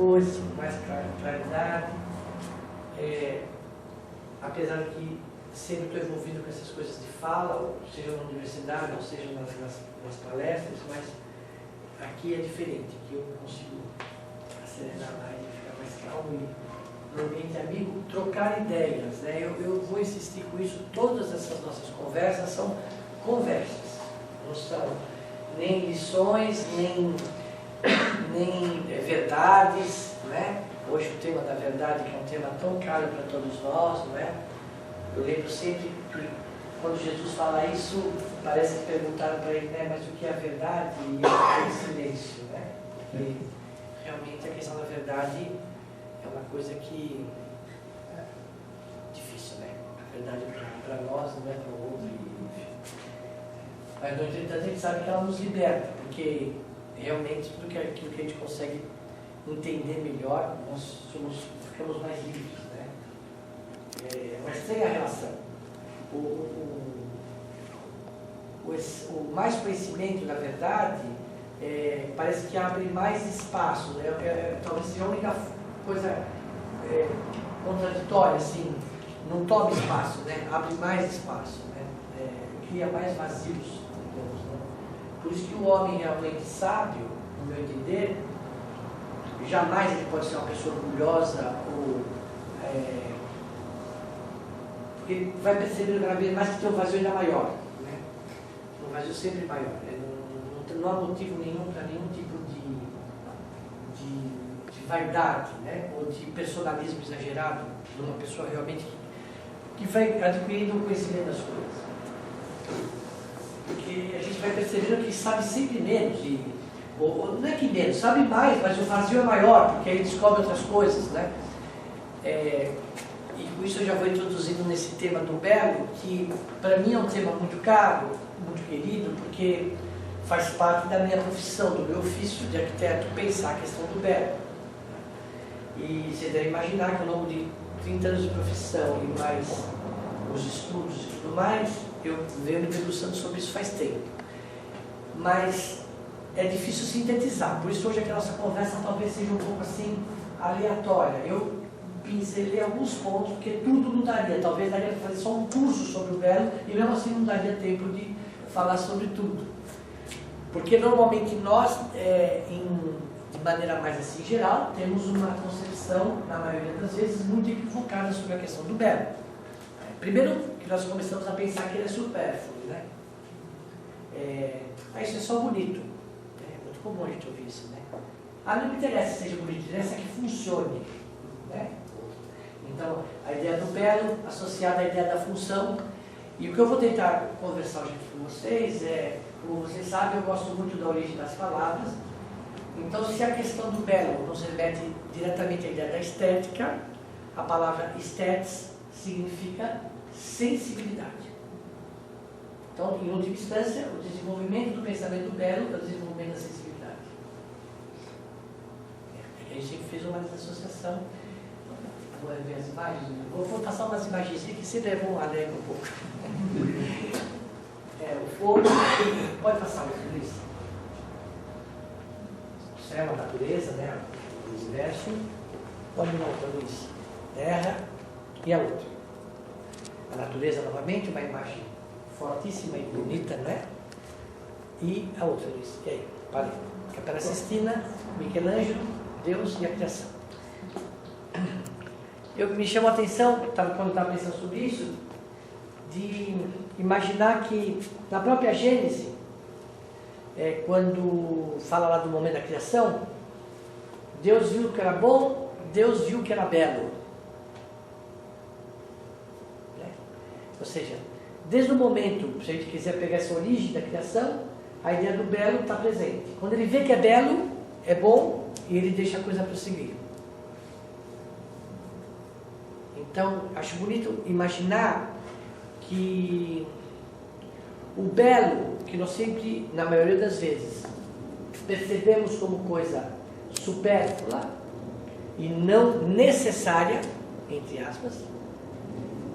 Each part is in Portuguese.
coisas, com mais claridade. Apesar de que sempre estou envolvido com essas coisas de fala, seja na universidade, ou seja nas palestras, mas aqui é diferente, aqui eu consigo acelerar mais e ficar mais calmo e, no ambiente amigo, trocar ideias, né? Eu vou insistir com isso, todas essas nossas conversas são conversas, não são nem lições, nem verdades, né? Hoje o tema da verdade, que é um tema tão caro para todos nós, não é? Eu lembro sempre que quando Jesus fala isso, parece que perguntaram para ele, né? Mas o que é a verdade? E ele ficou em silêncio, né? Porque realmente a questão da verdade é uma coisa que é difícil, né? A verdade para nós não é para o outro, enfim. Mas no entanto a gente sabe que ela nos liberta, porque realmente tudo aquilo que a gente consegue entender melhor, nós ficamos mais livres, né? Mas tem a relação. O mais conhecimento, na verdade, parece que abre mais espaço, né? Talvez seja a única coisa contraditória, assim, não toma espaço, né? Abre mais espaço, né? Cria mais vazios, digamos, né? Por isso que o homem realmente sábio, no meu entender, jamais ele pode ser uma pessoa orgulhosa ou porque vai perceber cada vez mais que tem um vazio ainda maior, né? Um vazio sempre maior. Não há motivo nenhum para nenhum tipo de vaidade, né? Ou de personalismo exagerado de uma pessoa realmente que vai adquirindo o conhecimento das coisas. Porque a gente vai percebendo que sabe sempre menos, ou não é que menos, sabe mais, mas o vazio é maior, porque aí descobre outras coisas, né? E com isso eu já vou introduzindo nesse tema do belo, que para mim é um tema muito caro, muito querido, porque faz parte da minha profissão, do meu ofício de arquiteto, pensar a questão do belo. E você deve imaginar que ao longo de 30 anos de profissão e mais os estudos e tudo mais, eu venho me debruçando sobre isso faz tempo. Mas é difícil sintetizar, por isso hoje a nossa conversa talvez seja um pouco assim, aleatória. Eu pincelei alguns pontos, porque tudo não daria, talvez daria para fazer só um curso sobre o belo, e mesmo assim não daria tempo de falar sobre tudo. Porque normalmente nós, de maneira mais assim geral, temos uma concepção, na maioria das vezes, muito equivocada sobre a questão do belo. Primeiro, que nós começamos a pensar que ele é supérfluo, né? Isso é só bonito. É muito comum a gente ouvir isso, né? Não me interessa que seja bonito, interessa que funcione, né? Então, a ideia do belo associada à ideia da função. E o que eu vou tentar conversar hoje aqui com vocês como vocês sabem, eu gosto muito da origem das palavras. Então, se a questão do belo nos remete diretamente à ideia da estética, a palavra estétis significa sensibilidade. Então, em última instância, o desenvolvimento do pensamento belo é o desenvolvimento da sensibilidade. A gente sempre fez uma associação. Vou ver as imagens. Vou passar umas imagens que sempre é bom, alegra um pouco. O fogo, pode passar, Luiz. O céu, a natureza, né? O universo. Pode ir outra, Luiz. Terra e a outra. A natureza novamente, uma imagem fortíssima e bonita, né? E a outra, Luiz. E aí? Parei. Capela Sistina, Michelangelo, Deus e a criação. Me chamou a atenção, quando eu estava pensando sobre isso, de imaginar que na própria Gênesis, quando fala lá do momento da criação, Deus viu que era bom, Deus viu que era belo. Ou seja, desde o momento, se a gente quiser pegar essa origem da criação, a ideia do belo está presente. Quando ele vê que é belo, é bom, e ele deixa a coisa prosseguir. Então, acho bonito imaginar que o belo, que nós sempre, na maioria das vezes, percebemos como coisa supérflua e não necessária, entre aspas,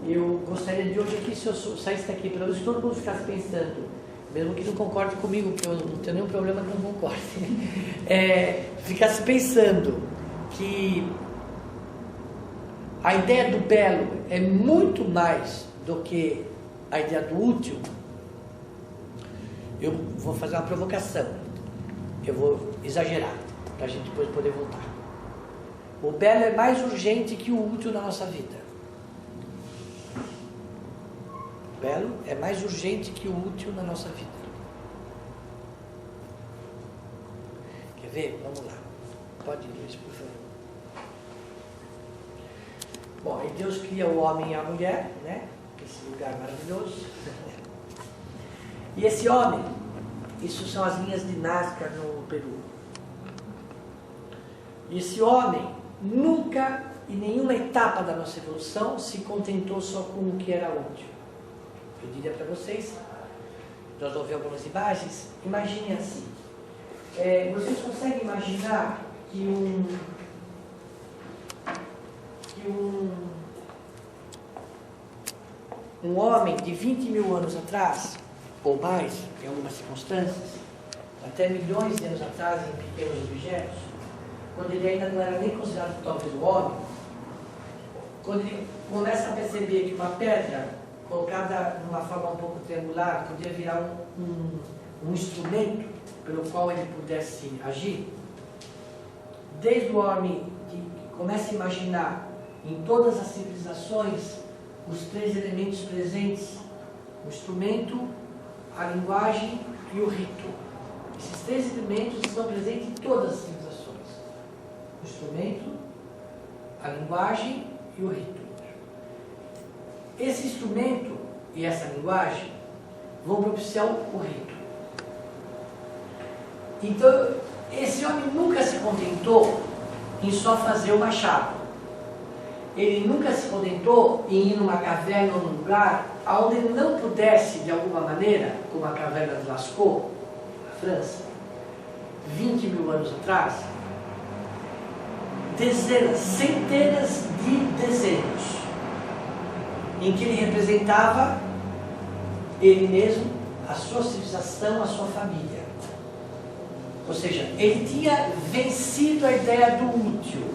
eu gostaria de hoje aqui, se eu saísse daqui, pelo menos todo mundo ficasse pensando, mesmo que não concorde comigo, porque eu não tenho nenhum problema que não concorde, ficasse pensando que a ideia do belo é muito mais do que a ideia do útil, eu vou fazer uma provocação. Eu vou exagerar, para a gente depois poder voltar. O belo é mais urgente que o útil na nossa vida. O belo é mais urgente que o útil na nossa vida. Quer ver? Vamos lá. Pode ir, Luiz, por favor. Bom, aí Deus cria o homem e a mulher, né? Esse lugar maravilhoso. E esse homem, isso são as linhas de Nazca no Peru. E esse homem nunca, em nenhuma etapa da nossa evolução, se contentou só com o que era útil. Eu diria para vocês, nós vamos ver algumas imagens. Imaginem assim. Vocês conseguem imaginar que um homem de 20 mil anos atrás, ou mais, em algumas circunstâncias, até milhões de anos atrás, em pequenos objetos, quando ele ainda não era nem considerado talvez o homem, quando ele começa a perceber que uma pedra colocada de uma forma um pouco triangular podia virar um instrumento pelo qual ele pudesse agir, desde o homem que começa a imaginar em todas as civilizações os três elementos presentes: o instrumento, a linguagem e o rito. Esses três elementos estão presentes em todas as civilizações: o instrumento, a linguagem e o rito. Esse instrumento e essa linguagem vão propiciar o rito. Então, esse homem nunca se contentou em só fazer o machado. Ele nunca se contentou em ir numa caverna ou num lugar onde ele não pudesse, de alguma maneira, como a caverna de Lascaux, na França, 20 mil anos atrás, dezenas, centenas de desenhos, em que ele representava ele mesmo, a sua civilização, a sua família. Ou seja, ele tinha vencido a ideia do útil.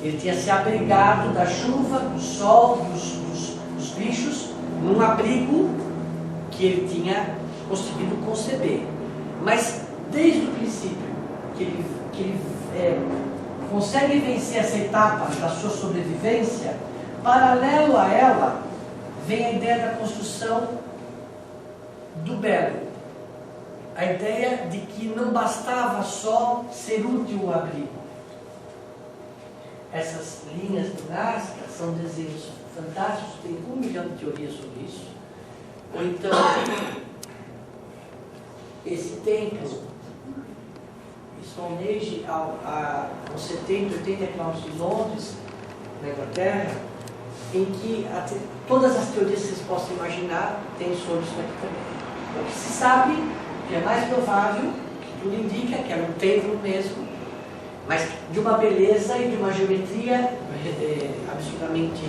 Ele tinha se abrigado da chuva, do sol, dos bichos, num abrigo que ele tinha conseguido conceber. Mas, desde o princípio que ele consegue vencer essa etapa da sua sobrevivência, paralelo a ela, vem a ideia da construção do belo. A ideia de que não bastava só ser útil o abrigo. Essas linhas de Nazca são desenhos fantásticos, tem 1 milhão de teorias sobre isso. Ou então, esse templo, Stonehenge, a uns 70, 80 quilômetros de Londres, na Inglaterra, em que todas as teorias que vocês possam imaginar têm sobre isso aqui também. O que se sabe, que é mais provável, que tudo indica que era um templo mesmo, mas de uma beleza e de uma geometria absolutamente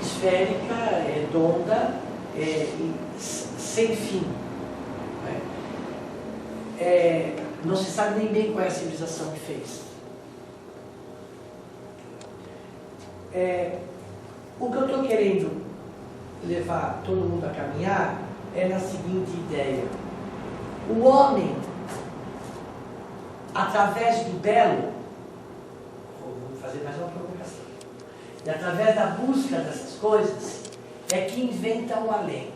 esférica, redonda, sem fim. Não se sabe nem bem qual é a civilização que fez. O que eu estou querendo levar todo mundo a caminhar é na seguinte ideia: o homem, através do belo, vou fazer mais uma provocação, e através da busca dessas coisas, é que inventa o além.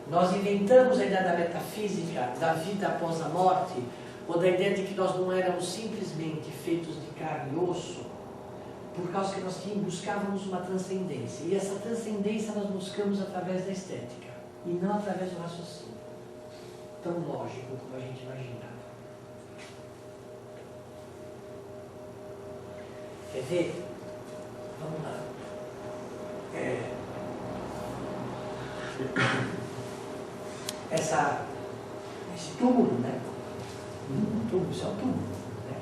Nós inventamos a ideia da metafísica, da vida após a morte, ou da ideia de que nós não éramos simplesmente feitos de carne e osso, por causa que nós buscávamos uma transcendência. E essa transcendência nós buscamos através da estética, e não através do raciocínio tão lógico como a gente imaginava. Quer ver? Vamos lá. Esse túmulo, né? Túmulo, isso é um túmulo, né?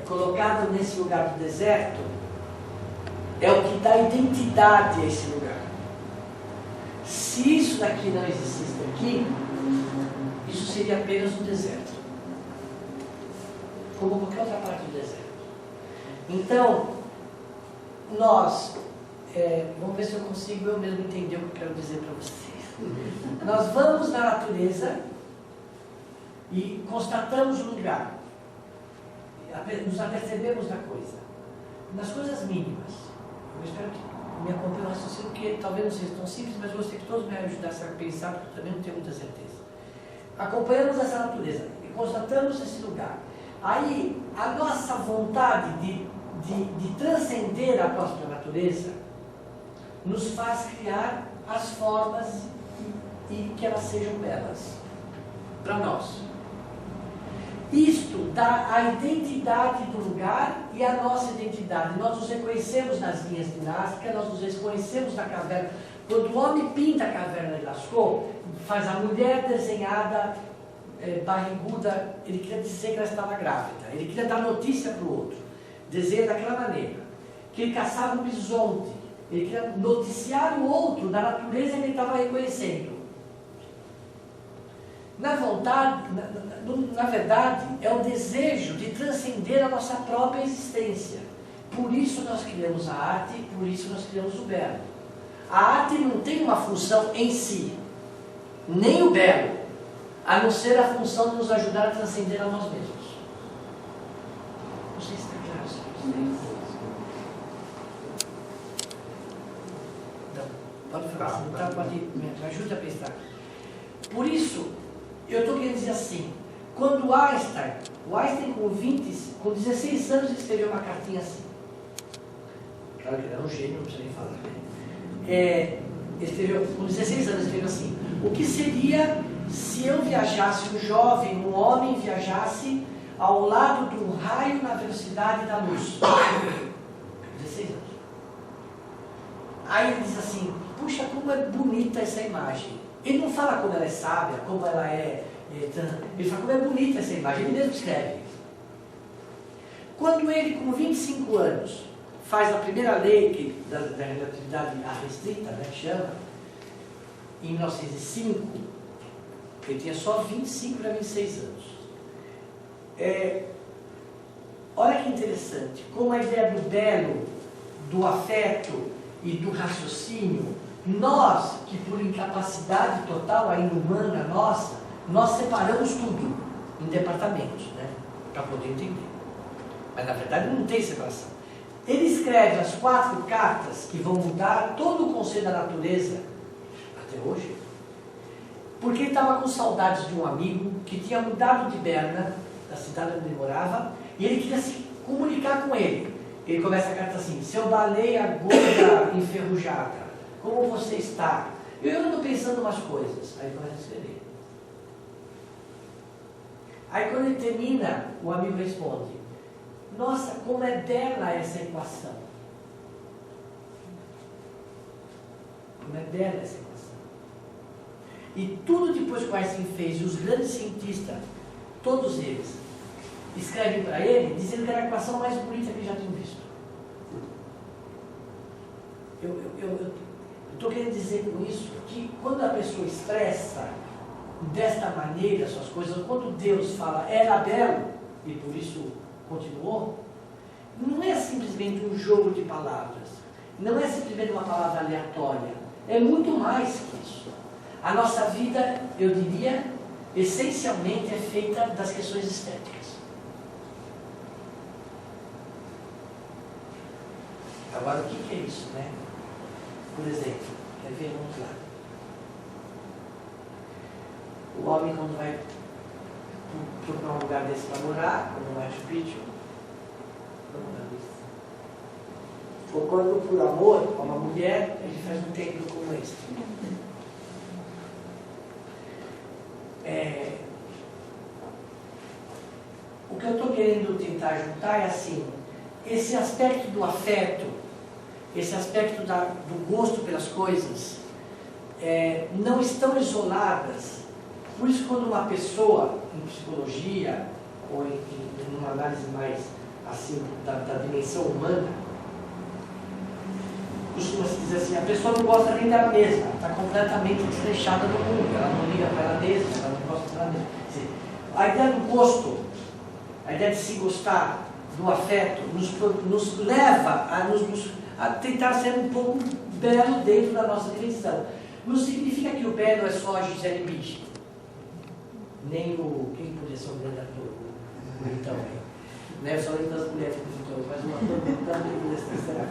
Colocado nesse lugar do deserto, é o que dá identidade a esse lugar. Se isso daqui não existisse aqui, isso seria apenas um deserto, como qualquer outra parte do deserto. Então, nós, vamos ver se eu consigo eu mesmo entender o que eu quero dizer para vocês. Nós vamos na natureza e constatamos o lugar, nos apercebemos da coisa, nas coisas mínimas. Eu espero que me acompanhem no raciocínio, porque talvez não seja tão simples, mas eu gostaria que todos me ajudassem a pensar, porque eu também não tenho muita certeza. Acompanhamos essa natureza e constatamos esse lugar. Aí, a nossa vontade de transcender a própria natureza nos faz criar as formas e que elas sejam belas para nós. Isto dá a identidade do lugar e a nossa identidade. Nós nos reconhecemos nas linhas dinásticas, nós nos reconhecemos na caverna. Quando o homem pinta a caverna de Lascaux, faz a mulher desenhada, barriguda, ele queria dizer que ela estava grávida, ele queria dar notícia para o outro, desenha daquela maneira, que ele caçava um bisonte, ele queria noticiar o outro da natureza que ele estava reconhecendo. Na verdade, é o desejo de transcender a nossa própria existência. Por isso nós criamos a arte, por isso nós criamos o belo. A arte não tem uma função em si, nem o belo, a não ser a função de nos ajudar a transcender a nós mesmos. Não sei se está claro isso para vocês. Então, pode falar assim, tá, pode, me ajuda a pensar. Por isso, eu estou querendo dizer assim, quando o Einstein com 16 anos, ele escreveu uma cartinha assim. Claro que ele era um gênio, não precisa nem falar. Escreveu, com 16 anos, escreveu assim: o que seria se eu viajasse, um jovem, um homem viajasse ao lado de um raio na velocidade da luz? 16 anos. Aí ele diz assim: puxa, como é bonita essa imagem. Ele não fala como ela é sábia, como ela ele fala como é bonita essa imagem, ele mesmo escreve. Quando ele, com 25 anos, faz a primeira lei da relatividade restrita, né, que chama, em 1905, ele tinha só 25 para 26 anos. Olha que interessante, como a ideia do belo, do afeto e do raciocínio, nós, que por incapacidade total ainda humana nossa, nós separamos tudo em departamentos, né, para poder entender. Mas na verdade não tem separação. Ele escreve as 4 cartas que vão mudar todo o conceito da natureza, até hoje, porque ele estava com saudades de um amigo que tinha mudado de Berna, da cidade onde ele morava, e ele queria se comunicar com ele. Ele começa a carta assim: seu baleia gorda enferrujada, como você está? Eu ando pensando umas coisas. Aí ele começa a escrever. Aí quando ele termina, o amigo responde: nossa, como é bela essa equação. Como é bela essa equação. E tudo depois que o Einstein fez, e os grandes cientistas, todos eles, escrevem para ele, dizendo que era a equação mais bonita que eles já tinham visto. Eu estou querendo dizer com isso que quando a pessoa expressa desta maneira suas coisas, quando Deus fala era belo, e por isso continuou, não é simplesmente um jogo de palavras, não é simplesmente uma palavra aleatória, é muito mais que isso. A nossa vida, eu diria, essencialmente é feita das questões estéticas. Agora, o que é isso, né? Por exemplo, quer ver? Vamos lá. O homem, quando vai procurar um lugar desse para morar, como no Machu Picchu, ou quando, por amor a uma mulher, ele faz um templo como esse. O que eu estou querendo tentar juntar é assim: esse aspecto do afeto, esse aspecto do gosto pelas coisas, não estão isoladas. Por isso, quando uma pessoa, em psicologia, ou em uma análise mais assim da dimensão humana, costuma-se dizer assim, a pessoa não gosta nem dela mesma, está completamente desleixada do mundo, ela não liga para ela mesma, ela não gosta dela mesma. A ideia do gosto, a ideia de se gostar, do afeto, nos leva a tentar ser um pouco belo dentro da nossa dimensão. Não significa que o belo é só a Gisele Bündchen, nem o... quem podia ser o grande ator? Então, né? Eu só lembro das mulheres bonitonas, mas o ator também podia ser,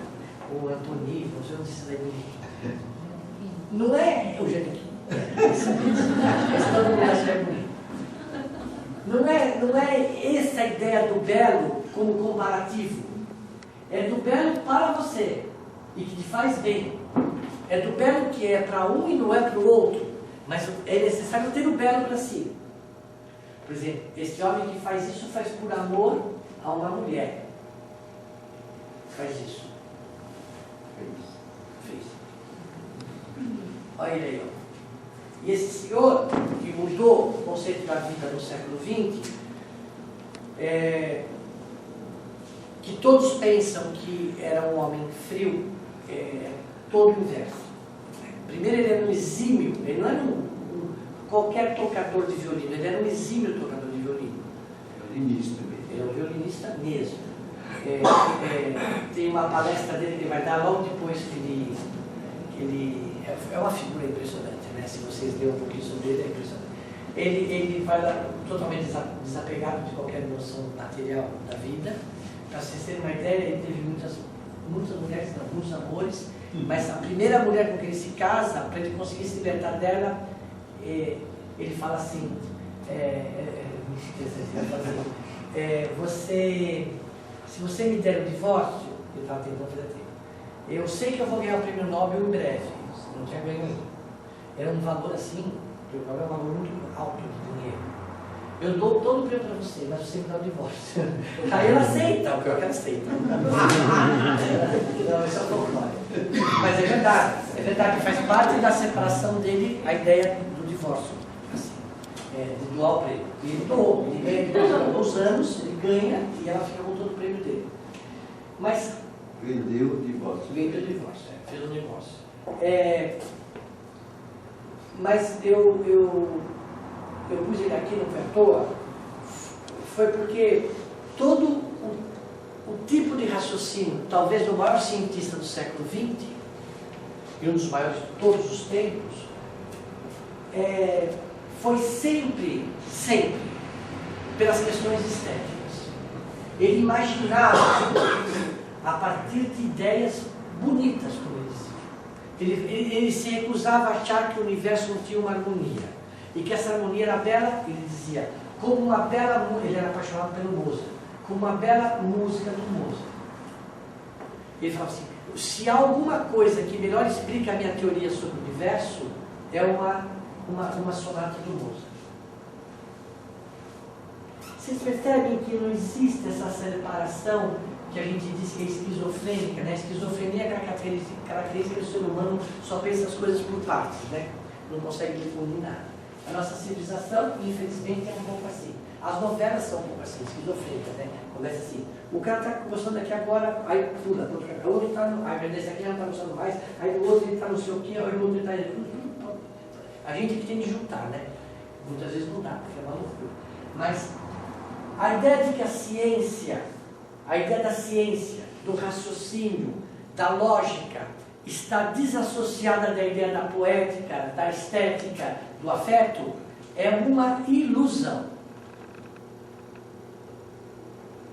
o Antoni, não sei onde se daí bonito. Não é o Eugênio. Esse todo mundo acha que é bonito. Não é essa a ideia do belo como comparativo. É do belo para você e que te faz bem. É do belo que é para um e não é para o outro. Mas é necessário ter o belo para si. Por exemplo, esse homem que faz isso faz por amor a uma mulher. Faz isso. Fez. Olha ele aí, ó. E esse senhor que mudou o conceito da vida no século XX, que todos pensam que era um homem frio, todo o inverso. Primeiro, ele era um exímio, ele não era qualquer tocador de violino, ele era um exímio tocador de violino. Violinista mesmo. Ele é um violinista mesmo. Tem uma palestra dele que ele vai dar logo depois que ele é uma figura impressionante, né? Se vocês lerem um pouquinho sobre ele, é impressionante. Ele vai lá totalmente desapegado de qualquer noção material da vida. Para vocês terem uma ideia, ele teve muitas mulheres, muitos amores, mas a primeira mulher com quem ele se casa, para ele conseguir se libertar dela, ele fala assim, se você me der o divórcio, ele estava tentando fazer tempo, eu sei que eu vou ganhar o prêmio Nobel em breve, não tinha ganho ainda. Era um valor assim, porque era um valor muito alto de dinheiro. Eu dou todo o prêmio para você, mas você me dá o divórcio. Aí ela aceita, o pior que ela aceita. Não, isso é folclore. Mas é verdade, faz parte da separação dele a ideia do divórcio, assim, de doar o prêmio. E ele doou, ele ganha depois de alguns anos, ele ganha e ela fica com todo o prêmio dele. Mas vendeu o divórcio. Vendeu o divórcio, fez o negócio. Mas eu pus ele aqui, não foi à toa, foi porque todo o tipo de raciocínio, talvez do maior cientista do século XX, e um dos maiores de todos os tempos, foi sempre, pelas questões estéticas. Ele imaginava a partir de ideias bonitas, como ele dizia. Ele se recusava a achar que o universo não tinha uma harmonia. E que essa harmonia era bela, ele dizia, como uma bela música, ele era apaixonado pelo Mozart, como uma bela música do Mozart. Ele falava assim, se há alguma coisa que melhor explica a minha teoria sobre o universo, é uma sonata do Mozart. Vocês percebem que não existe essa separação que a gente diz que é esquizofrênica, né? A esquizofrenia é a característica do ser humano, só pensa as coisas por partes, né? Não consegue definir nada. A nossa civilização, infelizmente, é um pouco assim. As novelas são um pouco assim, esquizofrênicas, né? Começa assim, o cara está gostando aqui agora, aí pula, o outro está no... Aí desse aqui não está gostando mais, aí o outro está não sei o quê, aí o outro está... A gente que tem que juntar, né? Muitas vezes não dá, porque é uma loucura. Mas a ideia de que a ideia da ciência, do raciocínio, da lógica, está desassociada da ideia da poética, da estética, do afeto, é uma ilusão.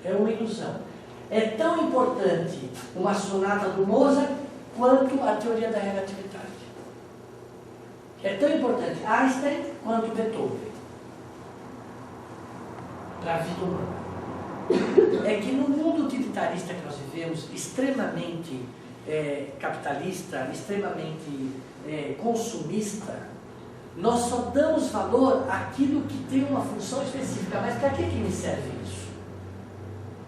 É uma ilusão. É tão importante uma sonata do Mozart quanto a teoria da relatividade. É tão importante Einstein quanto Beethoven para a vida humana. É que no mundo utilitarista que nós vivemos, extremamente capitalista, extremamente consumista, nós só damos valor àquilo que tem uma função específica. Mas para que me serve isso?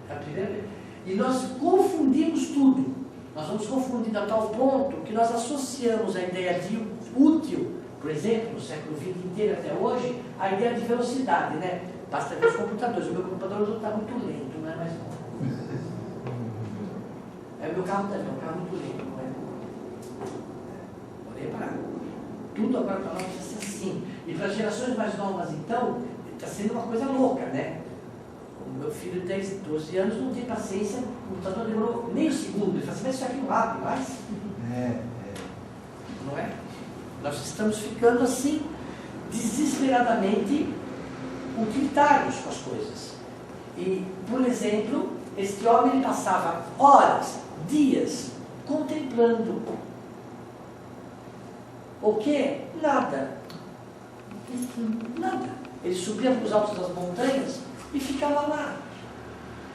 É a primeira vez. E nós confundimos tudo. Nós vamos confundindo a tal ponto que nós associamos a ideia de útil, por exemplo, no século XX inteiro até hoje, a ideia de velocidade, né? Basta ver os computadores. O meu computador está muito lento, não é mais bom. O meu carro também, é um carro muito lento, não é? tudo agora para nós precisa ser assim. E para as gerações mais novas, então, está sendo uma coisa louca, né? O meu filho de 10, 12 anos não tem paciência, o computador demorou meio segundo. Ele fala assim, mas isso aqui não abre mais. Não é? Nós estamos ficando assim, desesperadamente utilitários com as coisas. E, por exemplo, este homem ele passava horas, dias, contemplando. O quê? Nada. Nada. Ele subia para os altos das montanhas e ficava lá.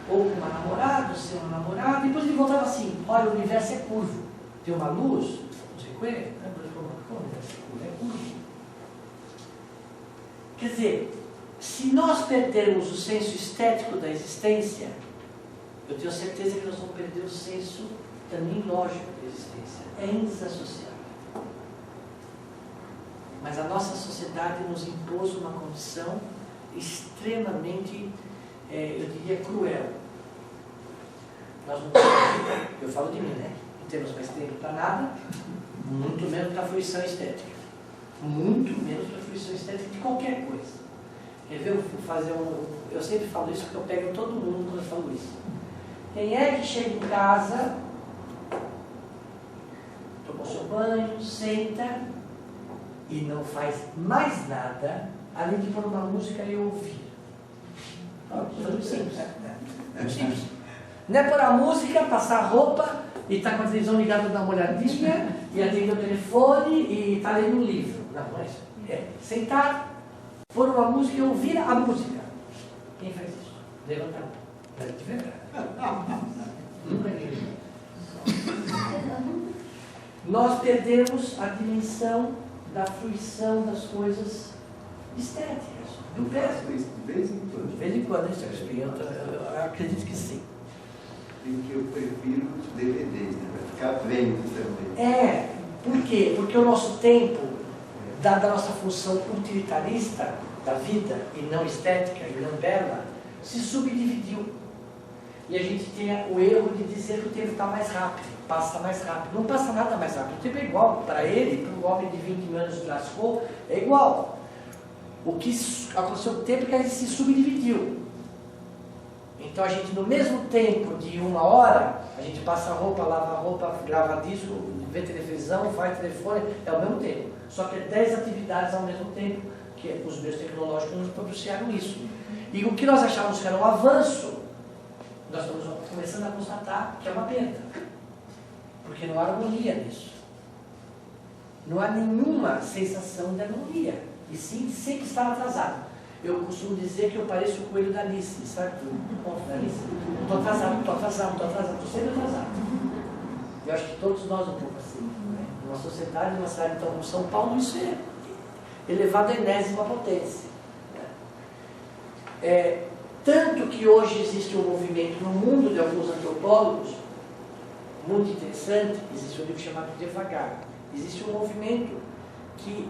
Ou com uma namorada, ou sem uma namorada. Depois ele voltava assim, olha, o universo é curvo. Tem uma luz, não sei o quê. Como o universo é curvo? É curvo. Quer dizer, se nós perdermos o senso estético da existência, eu tenho certeza que nós vamos perder o senso também lógico da existência. É indissociável. Mas a nossa sociedade nos impôs uma condição extremamente, eu diria, cruel. Nós não temos, eu falo de mim, né? Não temos mais tempo para nada, muito menos para fruição estética. Muito menos para fruição estética de qualquer coisa. Quer ver, eu sempre falo isso porque eu pego todo mundo quando eu falo isso. Quem é que chega em casa, tomou seu banho, senta e não faz mais nada além de pôr uma música e ouvir? Muito simples. Muito simples. Não é pôr a música, passar a roupa e estar com a televisão ligada, dar uma olhadinha e atender o telefone e estar lendo um livro. Não, não é isso. É sentar, pôr uma música e ouvir a música. Quem faz isso? Levanta a mão. De verdade. Nunca ninguém. Nós perdemos a dimensão da fruição das coisas estéticas, do verso. De vez em quando. De vez em quando, eu acredito que sim. Em que eu prefiro os DVDs, né? Para ficar vendo também. Por quê? Porque o nosso tempo, dada a nossa função utilitarista da vida, e não estética, e não bela, se subdividiu. E a gente tem o erro de dizer que o tempo está mais rápido, passa mais rápido. Não passa nada mais rápido. O tempo é igual. Para ele, para o homem de 20 anos que lascou, é igual. O que aconteceu com o tempo é que a gente se subdividiu. Então a gente, no mesmo tempo de 1 hora, a gente passa a roupa, lava a roupa, grava disco, vê televisão, faz telefone, é o mesmo tempo. Só que é 10 atividades ao mesmo tempo, que os meios tecnológicos nos propiciaram isso. E o que nós achávamos que era um avanço, nós estamos começando a constatar que é uma perda. Porque não há harmonia nisso. Não há nenhuma sensação de harmonia. E sim, sempre estar atrasado. Eu costumo dizer que eu pareço o coelho da Alice, sabe? O conto da Alice. Estou atrasado, estou sempre atrasado. Eu acho que todos nós um pouco assim. Né? Numa sociedade, numa cidade então, como São Paulo, isso é elevado à enésima potência. Tanto que hoje existe um movimento no mundo de alguns antropólogos, muito interessante, existe um livro chamado Devagar. Existe um movimento que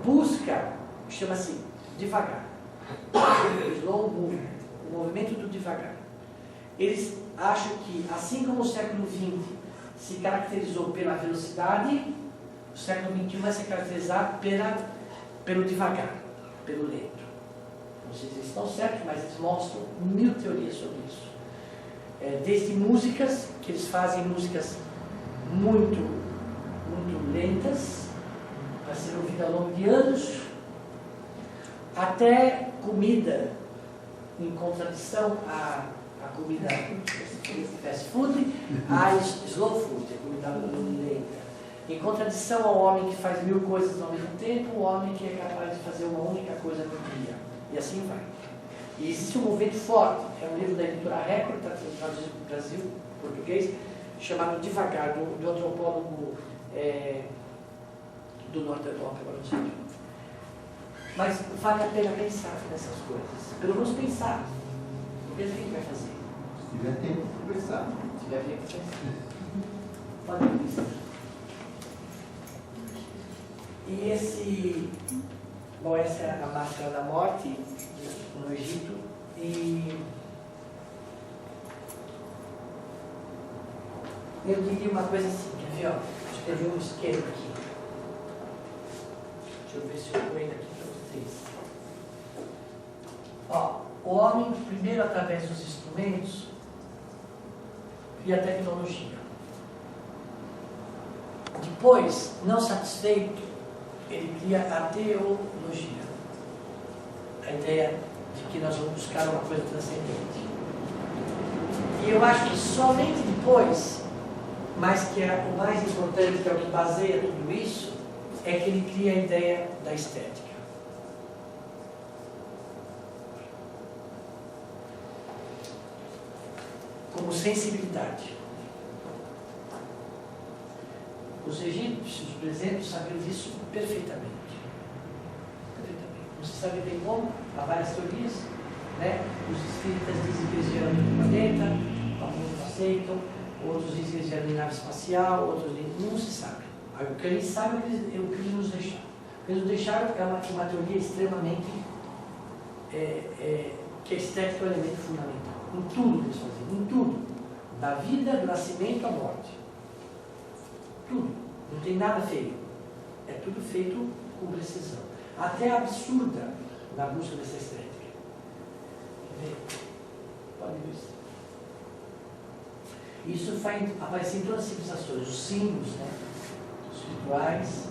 busca, chama-se Devagar. Slow movement, o movimento do devagar. Eles acham que, assim como o século XX se caracterizou pela velocidade, o século XXI vai se caracterizar pelo devagar, pelo lento. Não sei se eles estão certos, mas eles mostram 1000 teorias sobre isso. Desde músicas, que eles fazem músicas muito, muito lentas, para ser ouvidas ao longo de anos, até comida, em contradição à comida fast food, a slow food, a comida lenta. Em contradição ao homem que faz 1000 coisas ao mesmo tempo, o homem que é capaz de fazer uma única coisa por dia. E assim vai. E existe um movimento forte, é um livro da editora Record, traduzido para o Brasil, português, chamado Devagar, do antropólogo do Norte da Europa, agora não sei. Mas vale a pena pensar nessas coisas. Pelo menos pensar. O que a gente vai fazer? Se tiver tempo de conversar. Se tiver tempo de pensar. Pode pensar. E bom, essa é a máscara da morte no Egito. E eu diria uma coisa assim, quer ver? Ó, escrevi um esquema aqui. Deixa eu ver se eu ponho aqui para vocês. Ó, o homem, primeiro, através dos instrumentos, cria tecnologia. Depois, não satisfeito, ele cria a teologia. A ideia de que nós vamos buscar uma coisa transcendente. E eu acho que somente depois, mas que é o mais importante, que é o que baseia tudo isso, é que ele cria a ideia da estética. Como sensibilidade. Os egípcios, por exemplo, sabiam disso perfeitamente. Não se sabe bem como, há várias teorias, né? Os espíritas dizem que eles vieram do planeta, alguns não aceitam, outros dizem que eles vieram de nave espacial, outros dizem, não se sabe. O que eles sabem é o que eles nos deixaram. O que eles nos deixaram é uma teoria extremamente que a estética é um elemento fundamental. Em tudo que eles faziam, em tudo. Da vida, do nascimento à morte. Tudo. Não tem nada feio. É tudo feito com precisão. Até absurda na busca dessa estética. Quer ver? Pode ver isso. Isso vai aparecer em todas as civilizações. Os símbolos, né? Os rituais.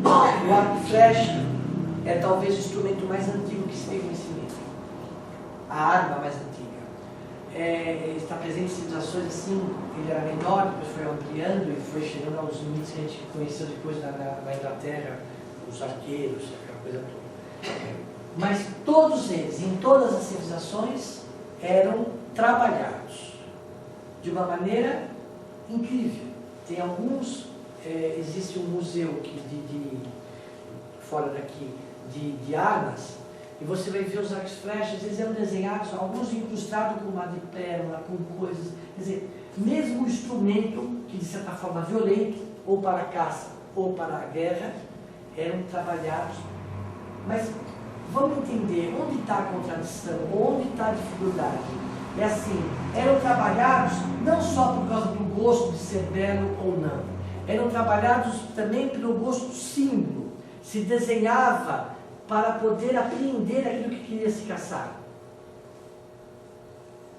O arco e flecha é talvez o instrumento mais antigo que se tem conhecimento. A arma mais antiga. Está presente em civilizações assim, ele era menor, depois foi ampliando e foi chegando aos limites que a gente conheceu depois na Inglaterra, os arqueiros, aquela coisa toda. Mas todos eles, em todas as civilizações, eram trabalhados de uma maneira incrível. Tem alguns, existe um museu fora daqui, de armas, e você vai ver os arcos e flechas, eles eram desenhados, alguns incrustados com madrepérola, com coisas. Quer dizer, mesmo o instrumento, que de certa forma violento, ou para a caça, ou para a guerra, eram trabalhados. Mas vamos entender onde está a contradição, onde está a dificuldade. É assim, eram trabalhados não só por causa do gosto de ser belo ou não, eram trabalhados também pelo gosto símbolo. Se desenhava para poder apreender aquilo que queria se caçar.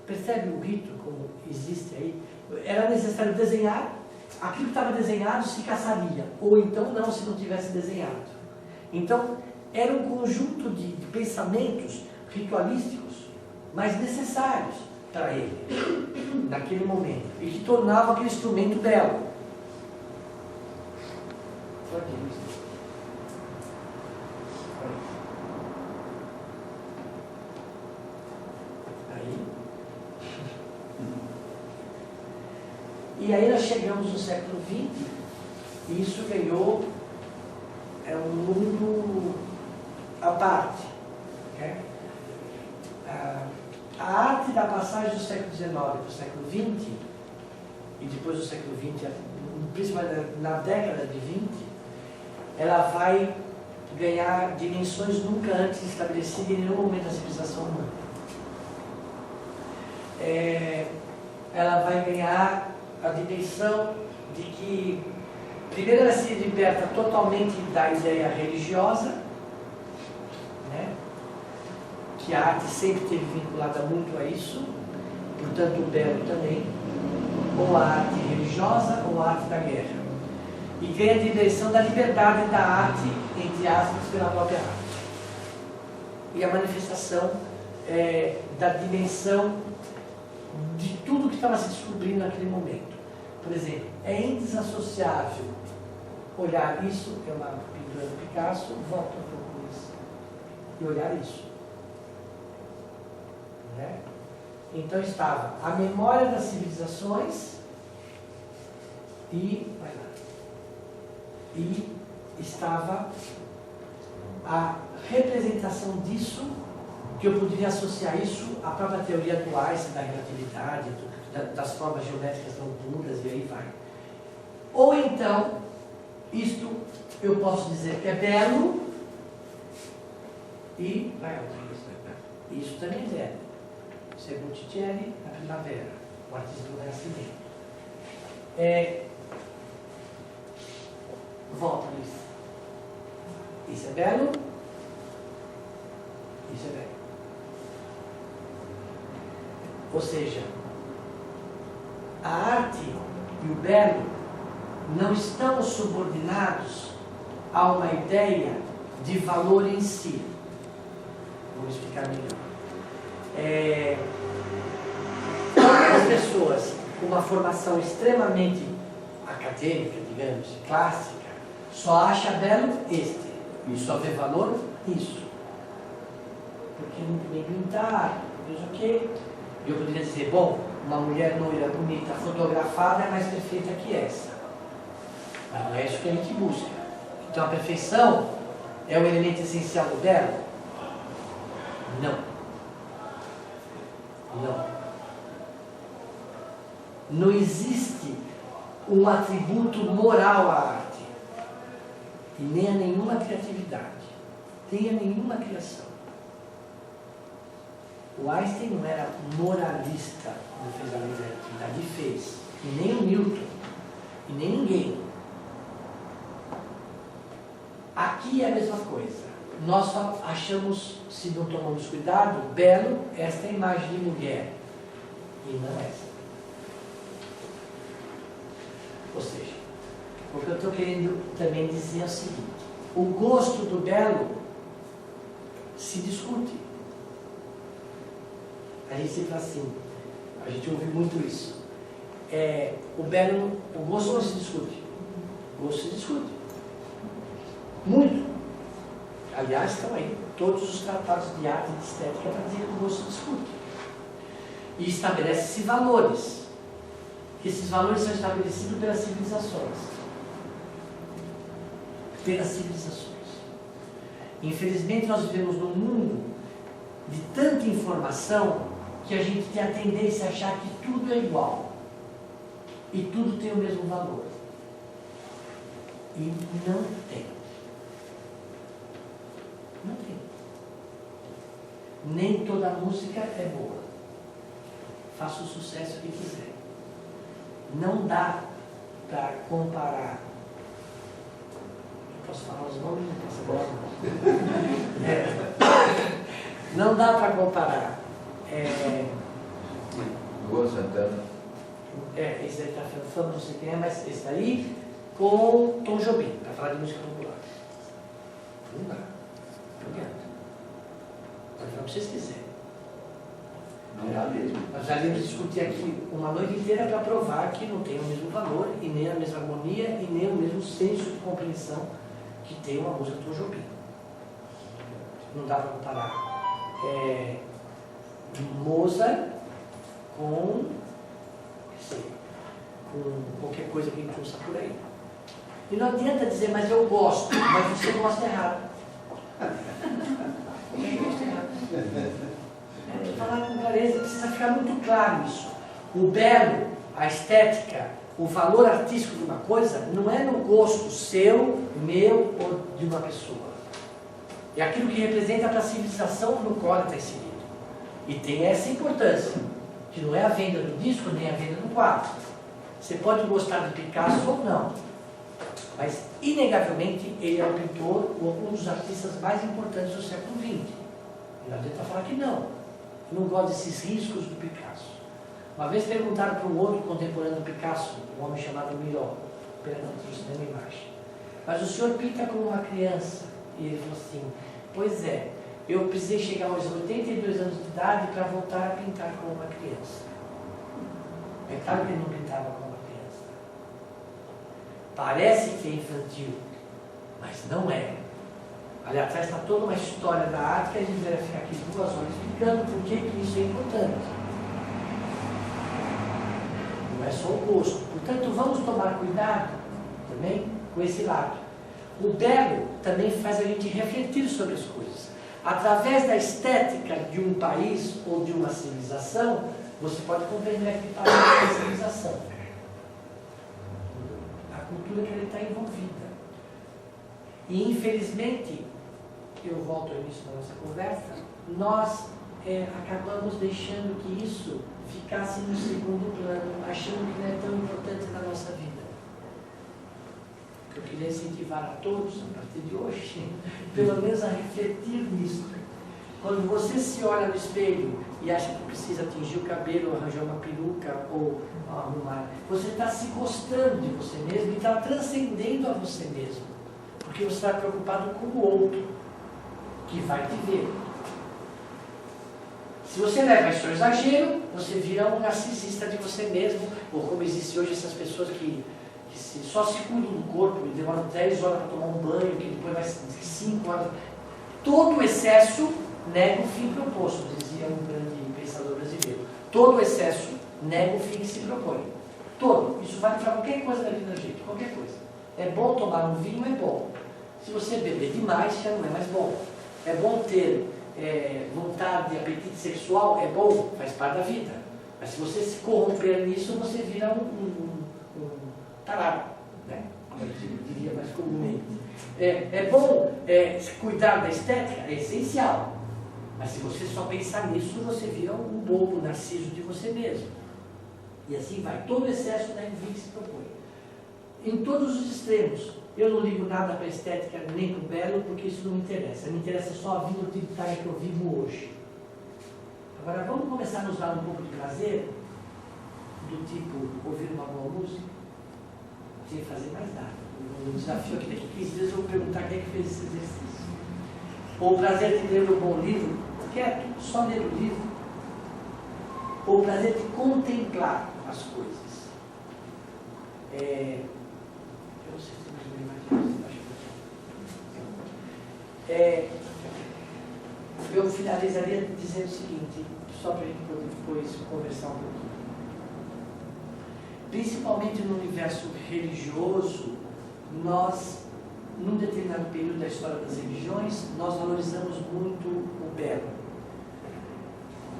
Percebe o rito como existe aí? Era necessário desenhar, aquilo que estava desenhado se caçaria, ou então não, se não tivesse desenhado. Então, era um conjunto de pensamentos ritualísticos, mas necessários para ele, naquele momento, e que tornavam aquele instrumento belo. E aí nós chegamos no século XX e isso ganhou um mundo à parte. Né? A arte da passagem do século XIX para o século XX, e depois do século XX, principalmente na década de 20, ela vai ganhar dimensões nunca antes estabelecidas em nenhum momento da civilização humana. Ela vai ganhar a dimensão de que, primeiro, ela se liberta totalmente da ideia religiosa, né? Que a arte sempre esteve vinculada muito a isso, portanto o belo também, ou a arte religiosa ou a arte da guerra. E ganha a dimensão da liberdade da arte, entre aspas, pela própria arte. E a manifestação da dimensão de tudo que estava se descobrindo naquele momento. Por exemplo, é indesassociável olhar isso, que é uma pintura do Picasso, volta um pouco isso, e olhar isso. Né? Então estava a memória das civilizações e estava a representação disso, que eu poderia associar isso à própria teoria do Einstein, da relatividade, das formas geométricas não puras, e aí vai. Ou então, isto eu posso dizer que é belo, e vai ao isso também é belo. Isso é Botticelli, na primavera, o artista do Renascimento. Volta, Luiz. Isso é belo? Isso é belo. Ou seja, a arte e o belo não estão subordinados a uma ideia de valor em si. Vou explicar melhor. As pessoas com uma formação extremamente acadêmica, digamos, clássica, só acha belo este, e só vê valor nisso. Porque não tem pintar, não sei o quê. Eu poderia dizer, bom, uma mulher loira, bonita, fotografada é mais perfeita que essa. Mas não é isso que a gente busca. Então a perfeição é o elemento essencial do belo? Não. Não. Não existe um atributo moral à arte. E nem a nenhuma criatividade. Nem a nenhuma criação. O Einstein não era moralista quando fez a lei da relatividade, e fez. E nem o Newton. E nem ninguém. Aqui é a mesma coisa. Nós só achamos, se não tomamos cuidado, belo esta imagem de mulher. E não essa. Ou seja, o que eu estou querendo também dizer é o seguinte: o gosto do belo se discute. A gente sempre fala assim, a gente ouve muito isso. O belo, o gosto não se discute. O gosto se discute. Muito. Aliás, estão aí todos os tratados de arte e de estética para dizer que o gosto se discute. E estabelece-se valores. Esses valores são estabelecidos pelas civilizações. Pelas civilizações. Infelizmente, nós vivemos num mundo de tanta informação que a gente tem a tendência a achar que tudo é igual. E tudo tem o mesmo valor. E não tem. Não tem. Nem toda música é boa. Faça o sucesso que quiser. Não dá para comparar. Eu posso falar os nomes? Não posso falar. Não dá para comparar. Luan Santana. Esse aí está falando, não sei quem é, mas esse daí com Tom Jobim, para falar de música popular. Não dá. Não adianta. Pode falar o que vocês quiserem. Não dá mesmo. Nós já íamos discutir aqui uma noite inteira para provar que não tem o mesmo valor, e nem a mesma harmonia, e nem o mesmo senso de compreensão que tem uma música do Tom Jobim. Não dá para comparar Mozart com qualquer coisa que a gente usa por aí. E não adianta dizer, mas eu gosto, mas você gosta errado. Eu gosto errado. Falar com clareza, precisa ficar muito claro isso. O belo, a estética, o valor artístico de uma coisa não é no gosto seu, meu ou de uma pessoa. É aquilo que representa para a civilização no qual está inserido. E tem essa importância, que não é a venda do disco nem a venda do quadro. Você pode gostar de Picasso ou não, mas inegavelmente ele é o pintor ou um dos artistas mais importantes do século XX. E não adianta falar que não. Eu não gosto desses riscos do Picasso. Uma vez perguntaram para um outro contemporâneo do Picasso, um homem chamado Miró, perdão, trouxe na minha imagem, mas o senhor pinta como uma criança? E ele falou assim, pois é, eu precisei chegar aos 82 anos de idade para voltar a pintar como uma criança. É claro que ele não pintava como uma criança. Parece que é infantil, mas não é. Ali atrás está toda uma história da arte que a gente vai ficar aqui 2 horas explicando por que isso é importante. Não é só o gosto. Portanto, vamos tomar cuidado também com esse lado. O belo também faz a gente refletir sobre as coisas. Através da estética de um país ou de uma civilização, você pode compreender aquele país ou uma civilização. A cultura que ele está envolvida. E, infelizmente, eu volto ao início da nossa conversa, nós acabamos deixando que isso ficasse no segundo plano, achando que não é tão importante na nossa vida. que eu queria incentivar a todos, a partir de hoje, pelo menos a refletir nisso. Quando você se olha no espelho e acha que precisa atingir o cabelo, arranjar uma peruca ou arrumar, você está se gostando de você mesmo e está transcendendo a você mesmo. Porque você está preocupado com o outro, que vai te ver. Se você leva isso ao exagero, você vira um narcisista de você mesmo, ou como existe hoje essas pessoas que só se cuidam do corpo e demoram 10 horas para tomar um banho, que depois vai 5 horas. Todo excesso nega o fim proposto, dizia um grande pensador brasileiro. Todo excesso nega o fim que se propõe. Todo. Isso vale para qualquer coisa da vida da gente, qualquer coisa. É bom tomar um vinho, é bom. Se você beber demais, já não é mais bom. É bom ter vontade, apetite sexual, é bom, faz parte da vida. Mas se você se corromper nisso, você vira um tarado, né? Como eu diria mais comumente. É bom se cuidar da estética, é essencial. Mas se você só pensar nisso, você vira um bobo, narciso de você mesmo. E assim vai. Todo excesso da vida que se propõe. Em todos os extremos. Eu não ligo nada para a estética nem para o belo, porque isso não me interessa. Me interessa só a vida utilitária que eu vivo hoje. Agora vamos começar a nos dar um pouco de prazer, do tipo ouvir uma boa música, sem fazer mais nada. O desafio aqui daqui 15 dias eu vou perguntar quem é que fez esse exercício. Ou o prazer de ler um bom livro, quieto, só ler o livro. Ou o prazer de contemplar as coisas. Eu não sei se tem mais uma imagem. Eu finalizaria dizendo o seguinte, só para a gente poder depois conversar um pouquinho. Principalmente no universo religioso, nós, num determinado período da história das religiões, nós valorizamos muito o belo.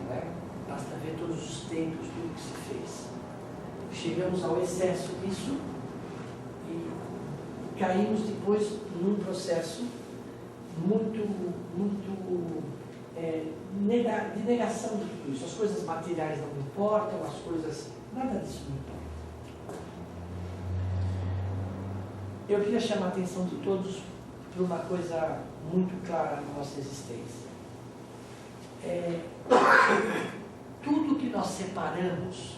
Não é? Basta ver todos os templos, tudo que se fez. Chegamos ao excesso disso e caímos depois num processo de negação de tudo isso. As coisas materiais não importam, as coisas... nada disso não importa. Eu queria chamar a atenção de todos para uma coisa muito clara na nossa existência. Tudo que nós separamos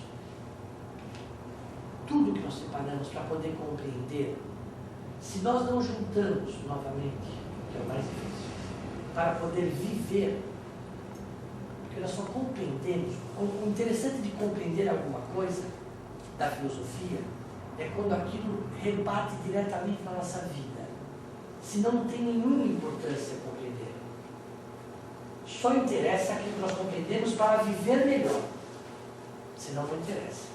para poder compreender, se nós não juntamos novamente, que é o mais difícil, para poder viver, porque nós só compreendemos. O interessante de compreender alguma coisa da filosofia é quando aquilo rebate diretamente na nossa vida. Senão não tem nenhuma importância compreender. Só interessa aquilo que nós compreendemos para viver melhor. Senão não interessa.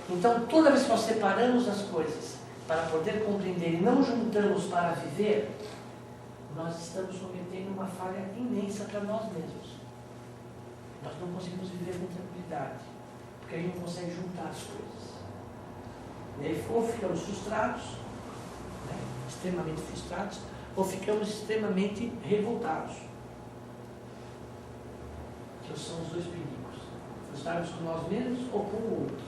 Então, toda vez que nós separamos as coisas para poder compreender e não juntamos para viver, nós estamos cometendo uma falha imensa para nós mesmos. Nós não conseguimos viver com tranquilidade, porque a gente não consegue juntar as coisas. Ou ficamos frustrados, né, extremamente frustrados, ou ficamos extremamente revoltados. Que são os dois perigos. Frustrados com nós mesmos ou com o outro.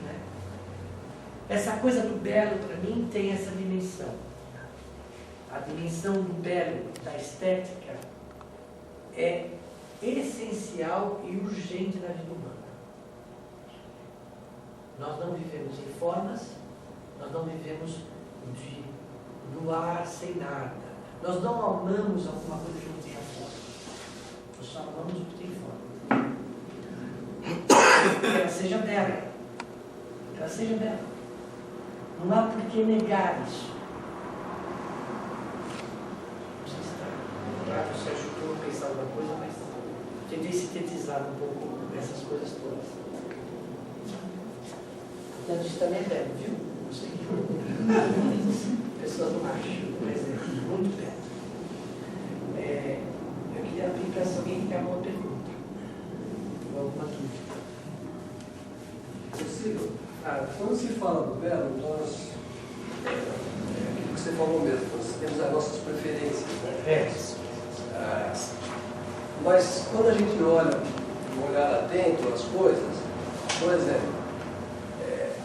Né? Essa coisa do belo, para mim, tem essa dimensão. A dimensão do belo, da estética, é essencial e urgente na vida humana. Nós não vivemos em formas, nós não vivemos do ar sem nada. Nós não amamos alguma coisa que não tenha forma. Nós só amamos o que tem forma. Que ela seja bela. Que ela seja bela. Não há por que negar isso. Não sei se está claro, se ajudou a pensar alguma coisa, mas tentei sintetizar um pouco essas coisas todas. Portanto, isso também é belo, viu? Não sei. Pessoas não acham, mas é muito belo. Eu queria abrir para se alguém tem alguma pergunta. Ou alguma dúvida. Possível? Quando se fala do belo, nós, aquilo que você falou mesmo, nós temos as nossas preferências, né? Mas quando a gente olha, um olhar atento às coisas, por exemplo,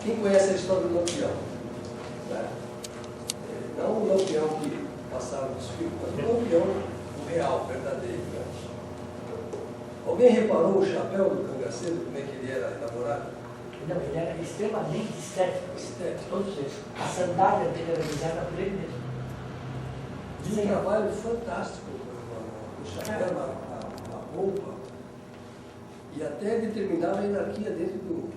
quem conhece a história do Lampião? Né? Não o lampião que passaram dos filmes, mas o lampião, o real, verdadeiro. Né? Alguém reparou o chapéu do cangaceiro, como é que ele era elaborado? Não, ele era extremamente estético, todos eles. A sandália dele era desenhada por ele mesmo. Um trabalho fantástico, o chapéu, a roupa, e até determinava a hierarquia dentro do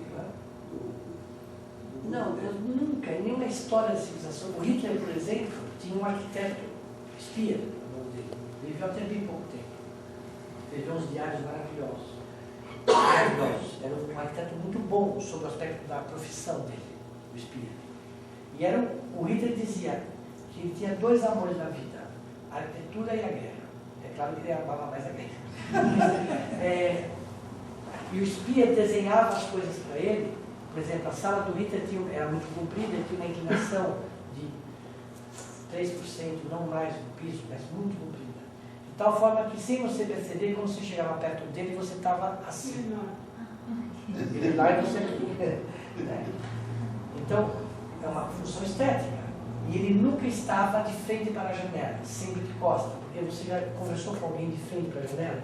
Não, nunca, em nenhuma história da civilização. O Hitler, por exemplo, tinha um arquiteto espia, o nome dele. Viveu até bem pouco tempo. Escreveu uns diários maravilhosos. Era um arquiteto muito bom sobre o aspecto da profissão dele, o espia. E o Hitler dizia que ele tinha dois amores na vida, a arquitetura e a guerra. É claro que ele amava mais a guerra. E o espia desenhava as coisas para ele. Por exemplo, a sala do Hitler era muito comprida, tinha uma inclinação de 3%, não mais do piso, mas muito comprida. De tal forma que, sem você perceber, quando você chegava perto dele, você estava assim. Ele lá e você aqui. Então, é uma função estética. E ele nunca estava de frente para a janela, sempre de costa. Porque você já conversou com alguém de frente para a janela?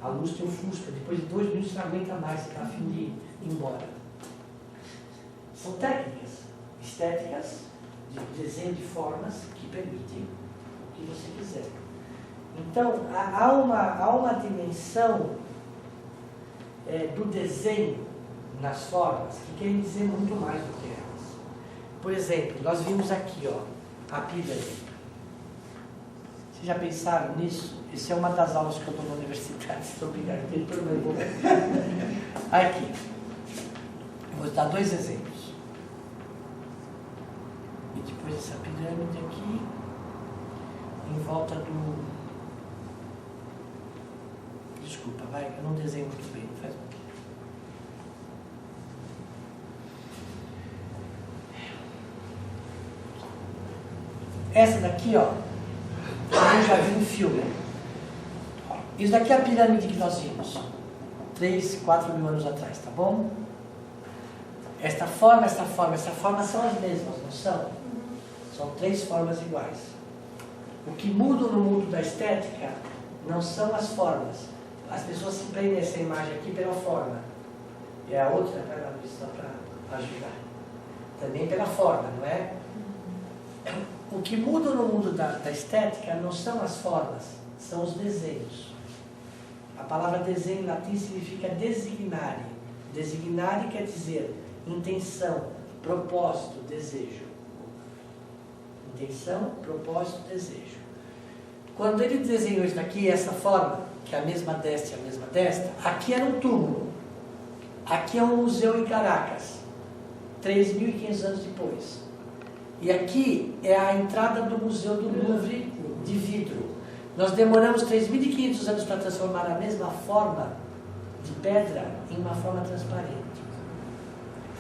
A luz te ofusca. Depois de 2 minutos você não aguenta mais, você está a fim de ir embora. São técnicas estéticas de desenho de formas que permitem o que você quiser. Então, há uma dimensão do desenho nas formas que querem dizer muito mais do que elas. Por exemplo, nós vimos aqui, a pirâmide. Vocês já pensaram nisso? Essa é uma das aulas que eu dou na universidade. Estou obrigado a ter pelo meu Aqui. Eu vou dar 2 exemplos. E depois essa pirâmide aqui, em volta do... Desculpa, eu não desenho muito bem, não faz mal. Essa daqui, eu já vi um filme. Isso daqui é a pirâmide que nós vimos 3, 4 mil anos atrás, tá bom? Esta forma são as mesmas, não são? São 3 formas iguais. O que muda no mundo da estética não são as formas. As pessoas se prendem essa imagem aqui pela forma. E a outra, só para ajudar. Também pela forma, não é? O que muda no mundo da estética não são as formas, são os desenhos. A palavra desenho em latim significa designare. Designare quer dizer intenção, propósito, desejo. Intenção, propósito, desejo. Quando ele desenhou isso daqui, essa forma, que é a mesma desta e a mesma desta, aqui era um túmulo. Aqui é um museu em Caracas, 3.500 anos depois. E aqui é a entrada do Museu do Louvre de vidro. Nós demoramos 3.500 anos para transformar a mesma forma de pedra em uma forma transparente.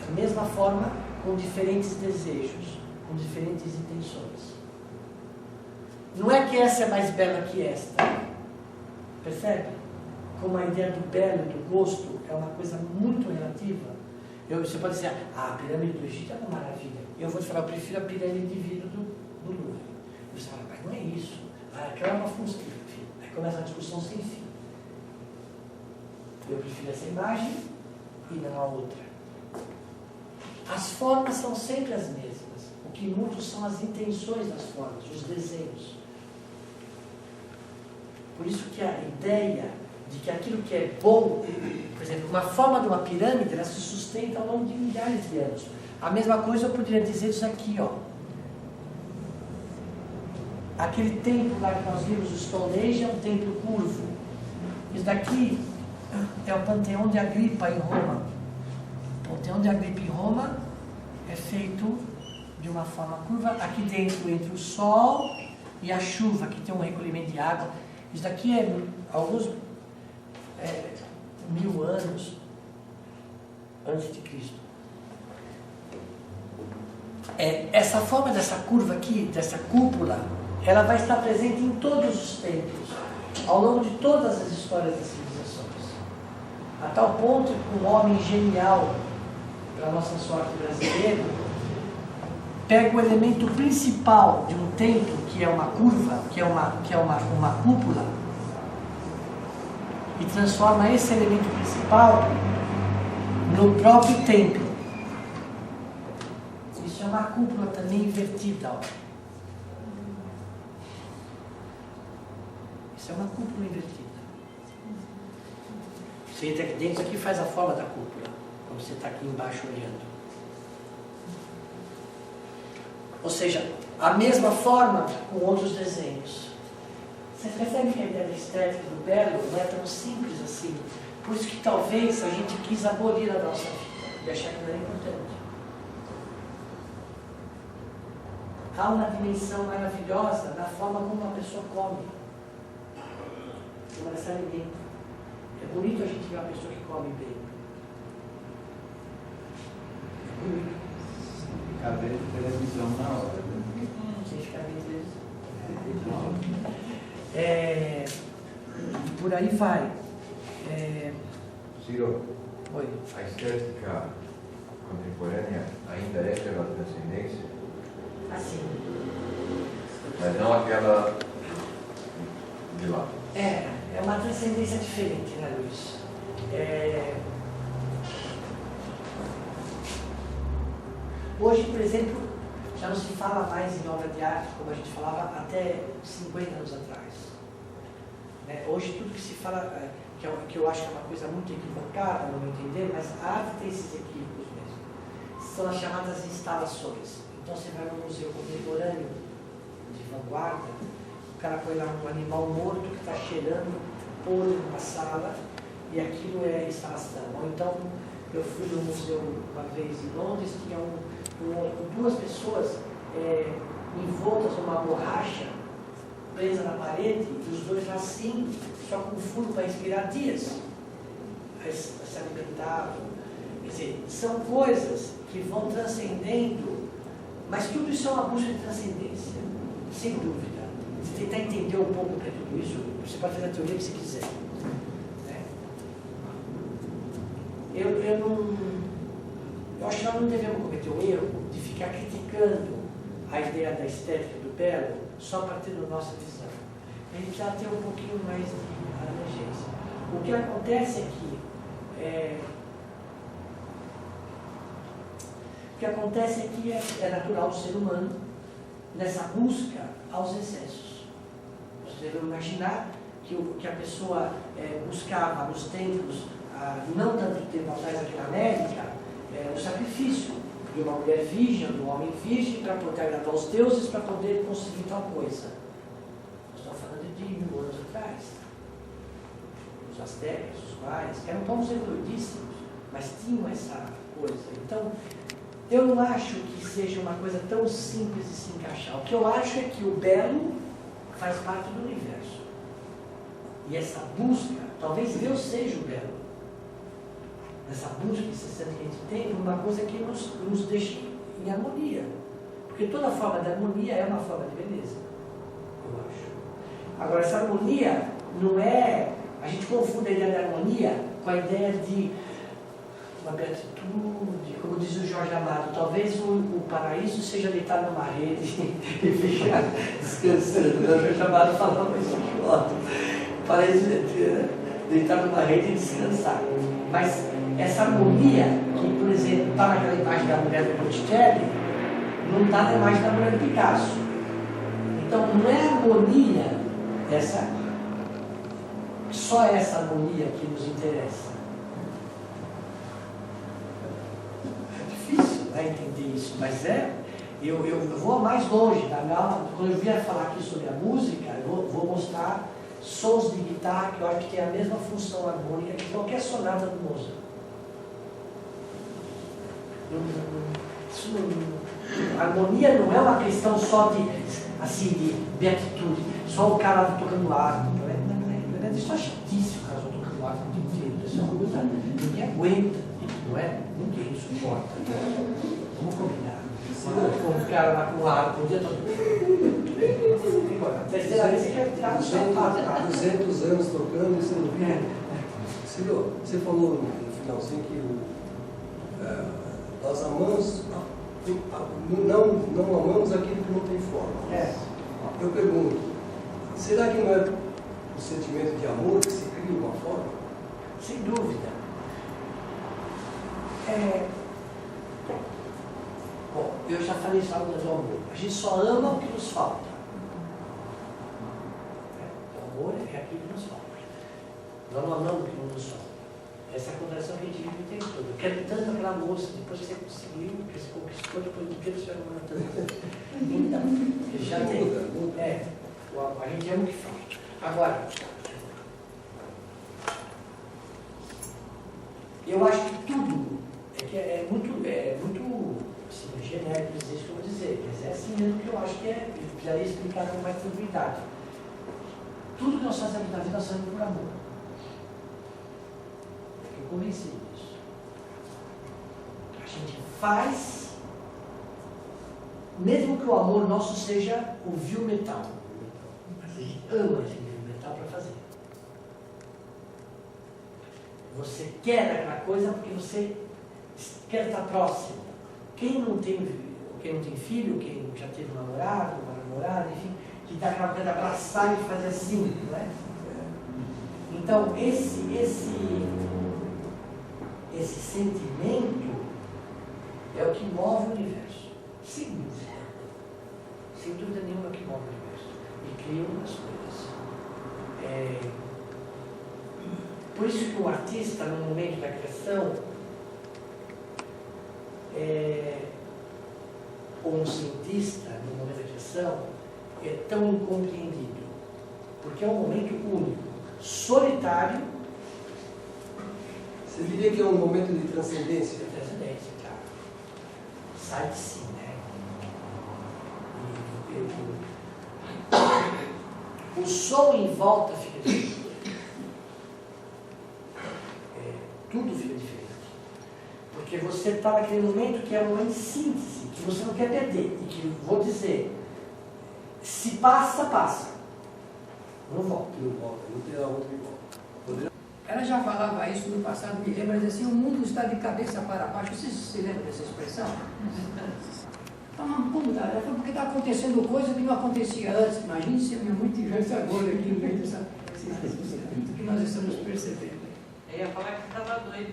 A mesma forma com diferentes desejos, com diferentes intenções. Não é que essa é mais bela que esta. Percebe? Como a ideia do belo, do gosto, é uma coisa muito relativa. Você pode dizer, a pirâmide do Egito é uma maravilha. Eu vou te falar, eu prefiro a pirâmide de vidro do Louvre. Você fala, mas não é isso. Aquela é uma função. Enfim, aí começa a discussão sem fim. Eu prefiro essa imagem e não a outra. As formas são sempre as mesmas. O que muda são as intenções das formas, os desenhos. Por isso que a ideia de que aquilo que é bom, por exemplo, uma forma de uma pirâmide, ela se sustenta ao longo de milhares de anos. A mesma coisa eu poderia dizer isso aqui, Aquele templo lá que nós vimos, o Stone Age, é um templo curvo. Isso daqui é o Panteão de Agripa em Roma. O Panteão de Agripa em Roma é feito de uma forma curva. Aqui dentro, entre o sol e a chuva, que tem um recolhimento de água. Isso daqui é alguns 1000 anos antes de Cristo. Essa forma dessa curva aqui, dessa cúpula, ela vai estar presente em todos os templos, ao longo de todas as histórias das civilizações. A tal ponto que um homem genial, para nossa sorte brasileiro, pega o elemento principal de um templo, que é uma curva, que é uma cúpula, e transforma esse elemento principal no próprio templo. Isso é uma cúpula também invertida. Ó. Isso é uma cúpula invertida. Você entra aqui dentro, isso aqui faz a forma da cúpula, quando você está aqui embaixo olhando. Ou seja, a mesma forma com outros desenhos. Você percebe que a ideia da estética do belo não é tão simples assim. Por isso que talvez a gente quis abolir a nossa vida e achar que não era importante. Há uma dimensão maravilhosa na forma como uma pessoa come. Como ela se alimenta. É bonito a gente ver uma pessoa que come bem. É bonito. Ficar vendo televisão na hora. Sem ficar vendo televisão. Por aí vai. Ciro, Oi. a estética contemporânea ainda é pela transcendência, Assim. mas não aquela de lá. É uma transcendência diferente, né, Luiz? Hoje, por exemplo, já não se fala mais em obra de arte como a gente falava até 50 anos atrás. Né? Hoje tudo que se fala, que eu acho que é uma coisa muito equivocada, no meu entender, mas a arte tem esses equívocos mesmo. São as chamadas instalações. Então você vai no museu contemporâneo de vanguarda, o cara põe lá um animal morto que está cheirando podre numa sala e aquilo é instalação. Ou então, eu fui no museu uma vez em Londres, tinha duas pessoas envoltas numa borracha presa na parede, e os dois lá assim, só com fundo para respirar dias. Se alimentavam. Quer dizer, são coisas que vão transcendendo, mas tudo isso é uma busca de transcendência, sem dúvida. Se tentar entender um pouco para tudo isso, você pode fazer a teoria que você quiser. Né? Eu acho que nós não devemos cometer o erro de ficar criticando a ideia da estética do belo só a partir da nossa visão. A gente precisa ter um pouquinho mais de abrangência. O que acontece é que é natural do ser humano nessa busca aos excessos. Você deve imaginar que a pessoa buscava nos templos, não tanto tempo atrás aqui na América, o sacrifício de uma mulher virgem, de um homem virgem, para poder agradar aos deuses, para poder conseguir tal coisa. Nós estamos falando de 1000 anos atrás. Os astecas, os maias, eram povos evoluidíssimos, mas tinham essa coisa. Então, eu não acho que seja uma coisa tão simples de se encaixar. O que eu acho é que o belo faz parte do universo. E essa busca, talvez Deus seja o belo. Essa busca, esse sentimento que a gente tem, uma coisa que nos deixa em harmonia. Porque toda forma de harmonia é uma forma de beleza, eu acho. Agora, essa harmonia não é... A gente confunde a ideia de harmonia com a ideia de uma beatitude, como diz o Jorge Amado. Talvez o paraíso seja deitar numa rede e ficar descansando. O Jorge Amado falava isso de modo. O paraíso é deitar numa rede e descansar. Mas essa harmonia, que, por exemplo, está naquela imagem da mulher do Botticelli, não está na imagem da mulher do Picasso. Então, não é a harmonia, só essa harmonia que nos interessa. É difícil, né, entender isso, mas eu vou mais longe. Quando eu vier falar aqui sobre a música, eu vou mostrar sons de guitarra que eu acho que tem a mesma função harmônica que qualquer sonata do Mozart. A harmonia não é uma questão só de beatitude, só o cara tocando arco. Na verdade, isso é chatíssimo, o cara só tocando arco o dia inteiro. Isso é uma coisa que ninguém aguenta, não é? Ninguém suporta. Vamos combinar. O cara lá com o arco o dia todo. A terceira vez você quer tirar o sapato. 200 anos tocando e você não viu. Ciro, você falou no finalzinho que nós amamos não amamos aquilo que não tem forma. Eu pergunto, será que não é o sentimento de amor que se cria uma forma? Sem dúvida. Bom, eu já falei isso do amor. A gente só ama o que nos falta. O amor é aquilo que nos falta. Nós não amamos o que não nos falta. Essa é a contradição que a gente vive o tempo todo. Eu quero tanto aquela moça, depois que você conseguiu, que você conquistou, depois do que você já não tanto. Então, já tem. A gente ama o que falta. Agora, eu acho que tudo é muito assim, genérico dizer isso que eu vou dizer, mas é assim mesmo que eu acho que eu precisaria explicar com mais tranquilidade. Tudo que nós fazemos na vida, nós fazemos por amor. Eu convencido disso. A gente faz, mesmo que o amor nosso seja o vil metal. Mas a gente ama esse vil metal para fazer. Você quer aquela coisa porque você quer estar próximo. Quem não tem filho, quem já teve um namorado, uma namorada, enfim, que dá aquela coisa de abraçar e fazer assim, não é? Então, esse sentimento é o que move o universo. Sem dúvida. Sem dúvida nenhuma é o que move o universo. E cria umas coisas. Por isso que o artista, no momento da criação, ou um cientista, no momento da criação, é tão incompreendido. Porque é um momento único, solitário. Você diria que é um momento de transcendência? De transcendência, claro. Sai de si, né? O som em volta fica diferente. Tudo fica diferente. Porque você está naquele momento que é um momento de síntese, que você não quer perder. E que, vou dizer, se passa, passa. Não volta. Não volta, não tem a outra que volta. Ela já falava isso no passado, me lembra, mas assim, o mundo está de cabeça para baixo. Vocês se lembram dessa expressão? Então, como dá? Ela falou, porque está acontecendo coisa que não acontecia antes. Imagine se é muito gigante agora aqui no meio dessa que nós estamos percebendo. Eu ia falar que estava doido.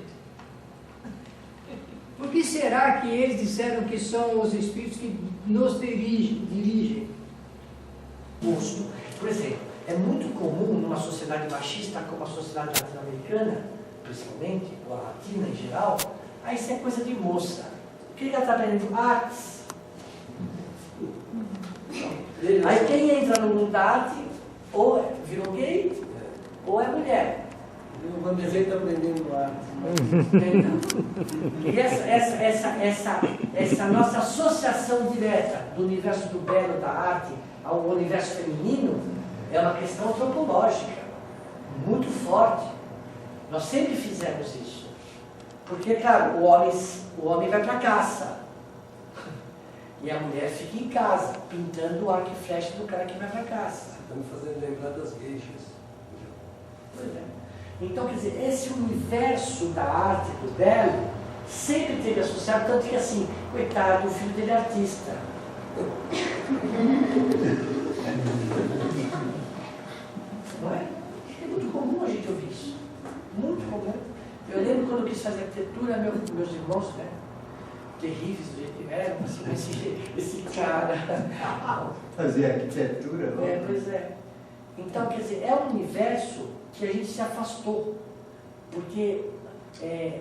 Por que será que eles disseram que são os espíritos que nos dirigem? Posto. Por exemplo, é muito comum numa sociedade machista como a sociedade latino-americana, principalmente, ou a latina em geral, aí isso é coisa de moça. O que ele está aprendendo? Artes. Aí quem entra no mundo da arte, ou virou gay, ou é mulher. O Vanderlei está aprendendo arte. E essa nossa associação direta do universo do belo, da arte, ao universo feminino, é uma questão antropológica, muito forte. Nós sempre fizemos isso. Porque, claro, o homem vai para a caça. E a mulher fica em casa, pintando o arco e flecha do cara que vai para a caça. Estamos fazendo lembrar das gueixas. Pois é. Então, quer dizer, esse universo da arte, do belo, sempre teve associado, tanto que assim, coitado, o filho dele é artista. Não é? É muito comum a gente ouvir isso. Muito comum. Eu lembro quando eu quis fazer arquitetura, meus irmãos, né? Terríveis do jeito que eram, assim, esse cara. Fazer arquitetura? Pois é. Então, quer dizer, é um universo que a gente se afastou. Porque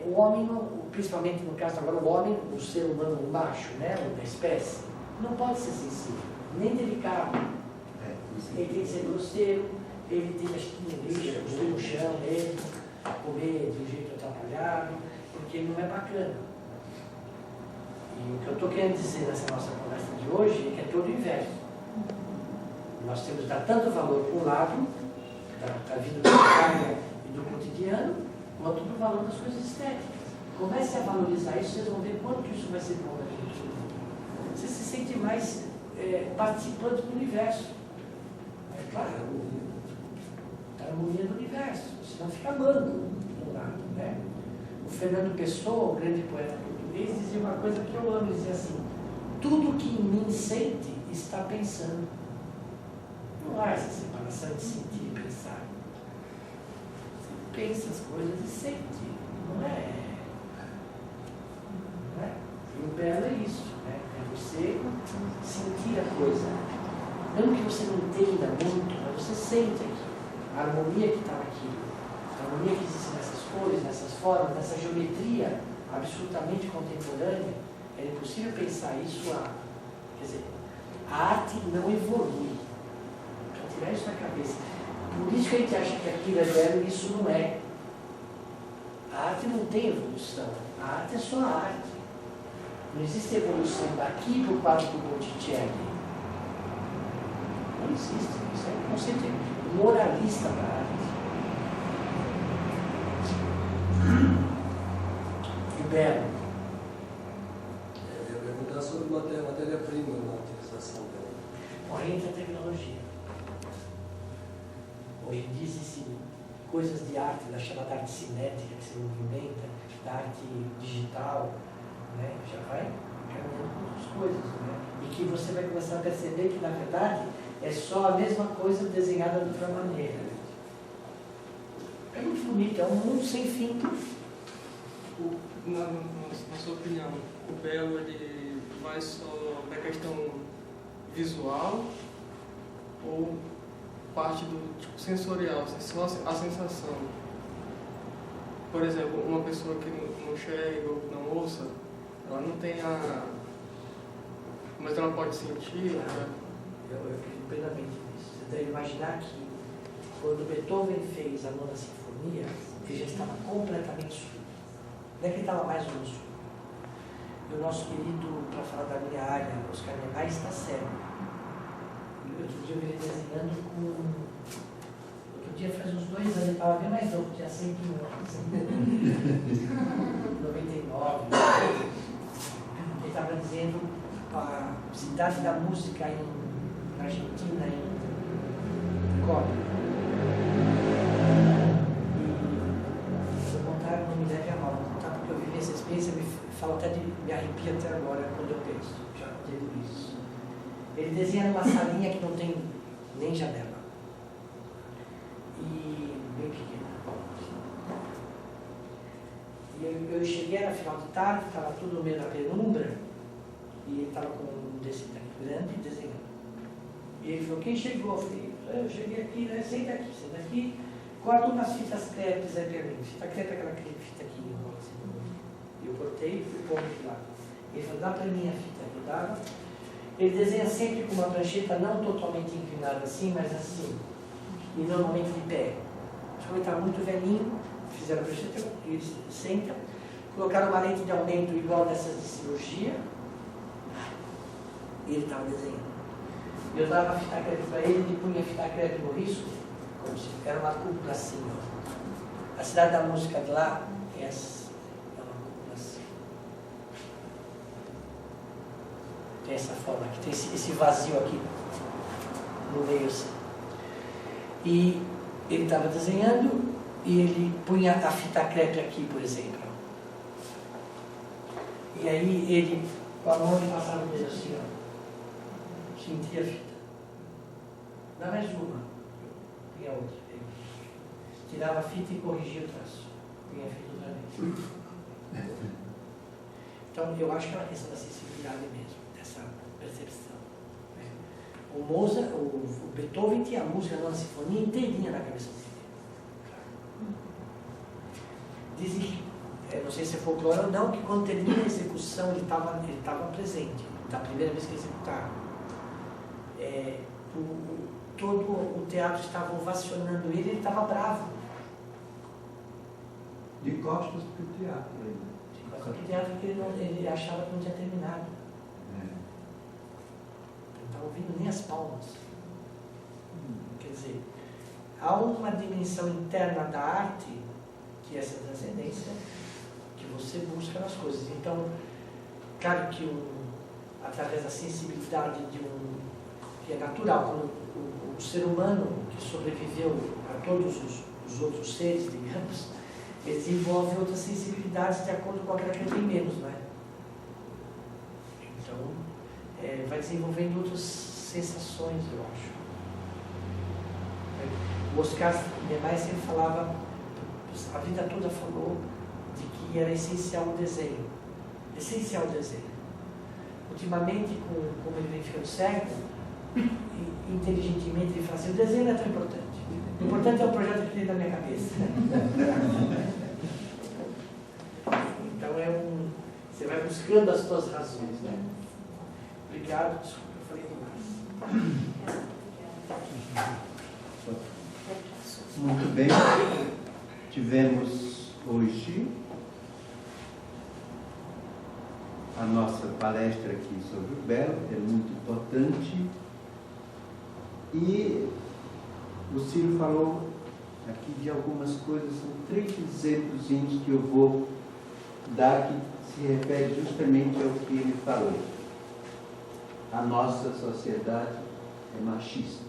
o homem, principalmente no caso agora, o homem, o ser humano, o macho, né, da espécie, não pode ser sensível, nem delicado. Ele tem que ser grosseiro, ele tem que lixo, cuspir no chão, ele comer de um jeito atrapalhado, porque ele não é bacana. E o que eu estou querendo dizer nessa nossa conversa de hoje é que é todo o inverso. Nós temos que dar tanto valor para um lado, da vida do trabalho e do cotidiano, quanto do valor das coisas estéticas. Comece a valorizar isso, vocês vão ver quanto isso vai ser bom na gente. Você se sente mais participante do universo. É claro, a harmonia do universo, senão fica manco do lado, né? O Fernando Pessoa, o grande poeta português, dizia uma coisa que eu amo, dizia assim: tudo que em mim sente está pensando. Não há essa separação de sentir e pensar. Você pensa as coisas e sente. Não é? Não é? E o belo é isso, né? É você sentir a coisa. Não que você não entenda muito, mas você sente aqui. A harmonia que está aqui. A harmonia que existe nessas cores, nessas formas, nessa geometria absolutamente contemporânea. É impossível pensar isso quer dizer, a arte não evolui. Para tirar isso da cabeça. Por isso que a gente acha que aquilo é belo e isso não é. A arte não tem evolução. A arte é só a arte. Não existe evolução daqui para o quadro do Botticelli. Não existe. Isso é um conceito moralista da arte. E belo. Eu ia perguntar sobre matéria-prima na utilização dela. Bom, aí entra a tecnologia. Hoje em dia existem coisas de arte, da chamada arte cinética, que se movimenta, da arte digital, né? Já vai caminhando com outras coisas, né? E que você vai começar a perceber que, na verdade, é só a mesma coisa desenhada de outra maneira. É muito bonito, é um mundo sem fim. Na sua opinião, o belo ele vai só da questão visual ou parte do tipo, sensorial, só a sensação? Por exemplo, uma pessoa que não enxerga ou não ouça, ela não tem mas ela pode sentir, né? Eu acredito plenamente nisso. Você deve imaginar que quando Beethoven fez a Nona Sinfonia, ele já estava completamente surdo. Não é que ele estava mais ou menos surdo. E o nosso querido, para falar da minha área, Oscar Niemeyer, está cego. Outro dia eu vi ele desenhando com... Outro dia faz uns 2 anos, ele estava bem mais novo, tinha 100 anos. 99. Ele estava dizendo a cidade da música na Argentina, em Córdoba. E vou contar, não me leve a mal, vou contar porque eu vivi essa experiência, falo até de me arrepio até agora quando eu penso. Já teve isso. Ele desenha numa salinha que não tem nem janela. E bem pequena. E eu cheguei na final de tarde, estava tudo no meio da penumbra, e ele estava com um desse tanque grande desenhando. E ele falou, quem chegou? Eu falei, eu cheguei aqui, né? Senta aqui, corta umas fitas crepes aí pra mim. Fita crepe é aquela fita aqui enrola assim. E eu cortei e fui pondo de lado. Ele falou, dá pra mim a fita. Eu dava. Ele desenha sempre com uma prancheta não totalmente inclinada assim, mas assim. E normalmente de pé. Acho que ele estava muito velhinho, fizeram a prancheta, ele senta, colocaram uma lente de aumento igual dessas de cirurgia, e ele estava desenhando. Eu dava a fita crepe para ele, ele punha a fita crepe no risco, como se era uma cúpula assim. Ó. A cidade da música de lá é uma cúpula assim. Tem essa forma aqui, tem esse vazio aqui no meio assim. E ele estava desenhando e ele punha a fita crepe aqui, por exemplo. E aí ele, com a mão, ele passava mesmo assim, ó. Sentia a fita. Dá mais uma. Punha outra. Ele tirava a fita e corrigia o traço. Punha a fita outra vez. Então, eu acho que é uma questão da sensibilidade mesmo, dessa percepção. O Mozart, o Beethoven tinha a música da Nona Sinfonia inteirinha na cabeça dele. Dizem que, não sei se é folclore ou não, que quando termina a execução ele estava presente, da primeira vez que executaram. Todo o teatro estava ovacionando ele estava bravo. De costas para o teatro ainda. De costas para o teatro, porque ele achava que não tinha terminado. Não estava ouvindo nem as palmas. Quer dizer, há uma dimensão interna da arte, que é essa transcendência, que você busca nas coisas. Então, claro que através da sensibilidade que é natural, quando o ser humano que sobreviveu a todos os outros seres, digamos, ele desenvolve outras sensibilidades de acordo com aquela que ele tem menos, não é? Então, vai desenvolvendo outras sensações, eu acho. O Oscar Niemeyer sempre falava, a vida toda falou de que era essencial o desenho. Essencial o desenho. Ultimamente, como ele vem ficando cego, inteligentemente ele fala assim, o desenho não é tão importante. O importante é o projeto que tem na minha cabeça. Então você vai buscando as suas razões, né? Obrigado, desculpa, eu falei demais. Muito bem. Tivemos hoje a nossa palestra aqui sobre o belo, é muito importante. E o Ciro falou aqui de algumas coisas, são 3 exemplos que eu vou dar que se refere justamente ao que ele falou. A nossa sociedade é machista.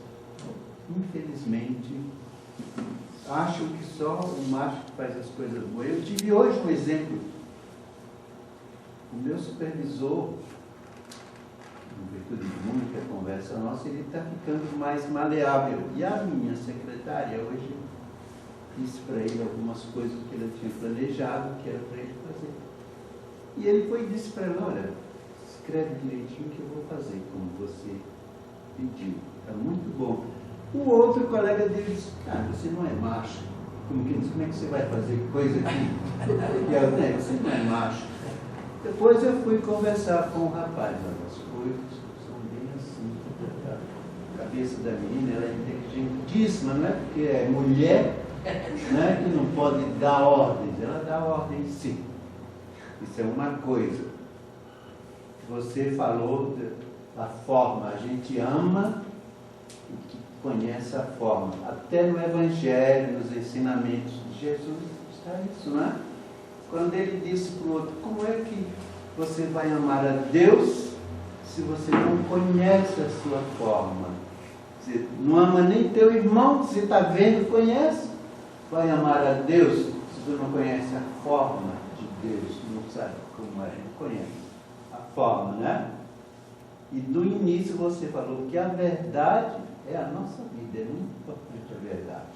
Infelizmente, acham que só o macho faz as coisas boas. Eu tive hoje um exemplo. O meu supervisor, em virtude de muita conversa nossa, ele está ficando mais maleável. E a minha secretária hoje disse para ele algumas coisas que ele tinha planejado, que era para ele fazer. E ele foi e disse para ela, olha, escreve direitinho que eu vou fazer, como você pediu. Está muito bom. O outro colega dele disse, cara, você não é macho. Como que diz, como é que você vai fazer coisa aqui? E eu, né, você não é macho. Depois eu fui conversar com o rapaz, as coisas são bem assim. A cabeça da menina, ela é inteligentíssima, não é porque é mulher, né, que não pode dar ordens, ela dá ordem sim. Isso é uma coisa. Você falou da forma, a gente ama o que conhece a forma. Até no Evangelho, nos ensinamentos de Jesus, está isso, não é? Quando ele disse para o outro, como é que você vai amar a Deus se você não conhece a sua forma? Você não ama nem teu irmão, que você está vendo, conhece. Vai amar a Deus se você não conhece a forma de Deus, não sabe como é, não conhece a forma, né? E do início você falou que a verdade é a nossa vida, é muito importante a verdade.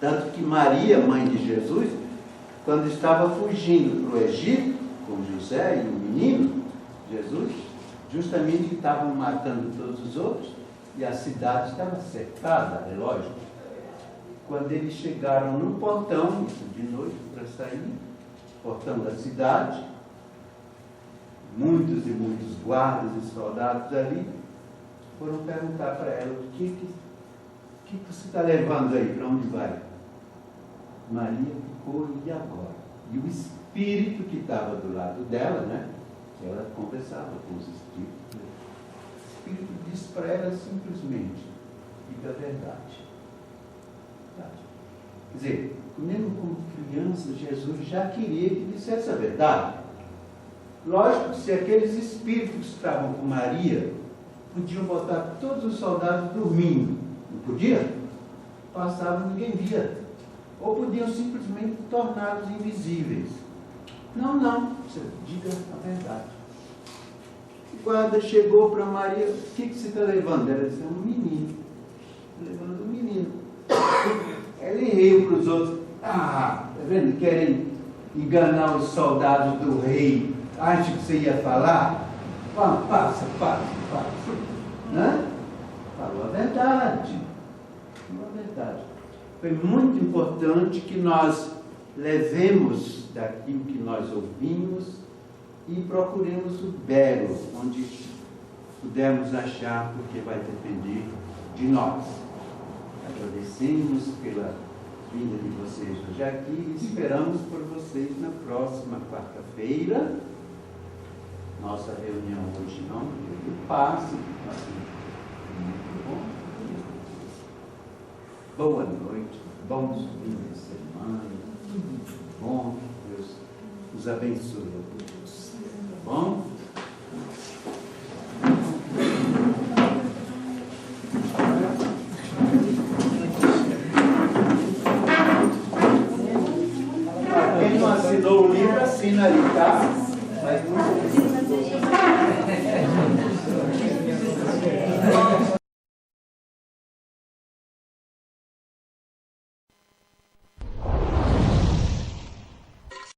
Tanto que Maria, mãe de Jesus, quando estava fugindo para o Egito, com José e o menino, Jesus, justamente estavam matando todos os outros, e a cidade estava cercada, é lógico. Quando eles chegaram no portão, isso de noite para sair, portão da cidade, muitos e muitos guardas e soldados ali, foram perguntar para ela, o que você está levando aí, para onde vai? Maria ficou, e agora? E o espírito que estava do lado dela, né? Ela conversava com os espíritos. O espírito disse para ela simplesmente, diga a verdade. Quer dizer, mesmo como criança, Jesus já queria que dissesse a verdade. Lógico que se aqueles espíritos que estavam com Maria podiam botar todos os soldados dormindo, não podia? Passavam, ninguém via. Ou podiam simplesmente torná-los invisíveis. Não, você diga a verdade. O guarda chegou para Maria, o que você está levando? Ela disse, um menino. Estou levando um menino. Ele riu para os outros, tá vendo? Querem enganar os soldados do rei. Acha que você ia falar? Passa. Né? Falou a verdade. Foi muito importante que nós levemos daquilo que nós ouvimos e procuremos o belo, onde pudermos achar, porque vai depender de nós. Agradecemos pela vinda de vocês hoje aqui e esperamos por vocês na próxima quarta-feira. Nossa reunião hoje não teve passe, muito bom. Boa noite, bons fins de semana, tudo bom, Deus os abençoe a todos. Tá bom? Quem não assinou o livro, assina ali, tá? Mas muito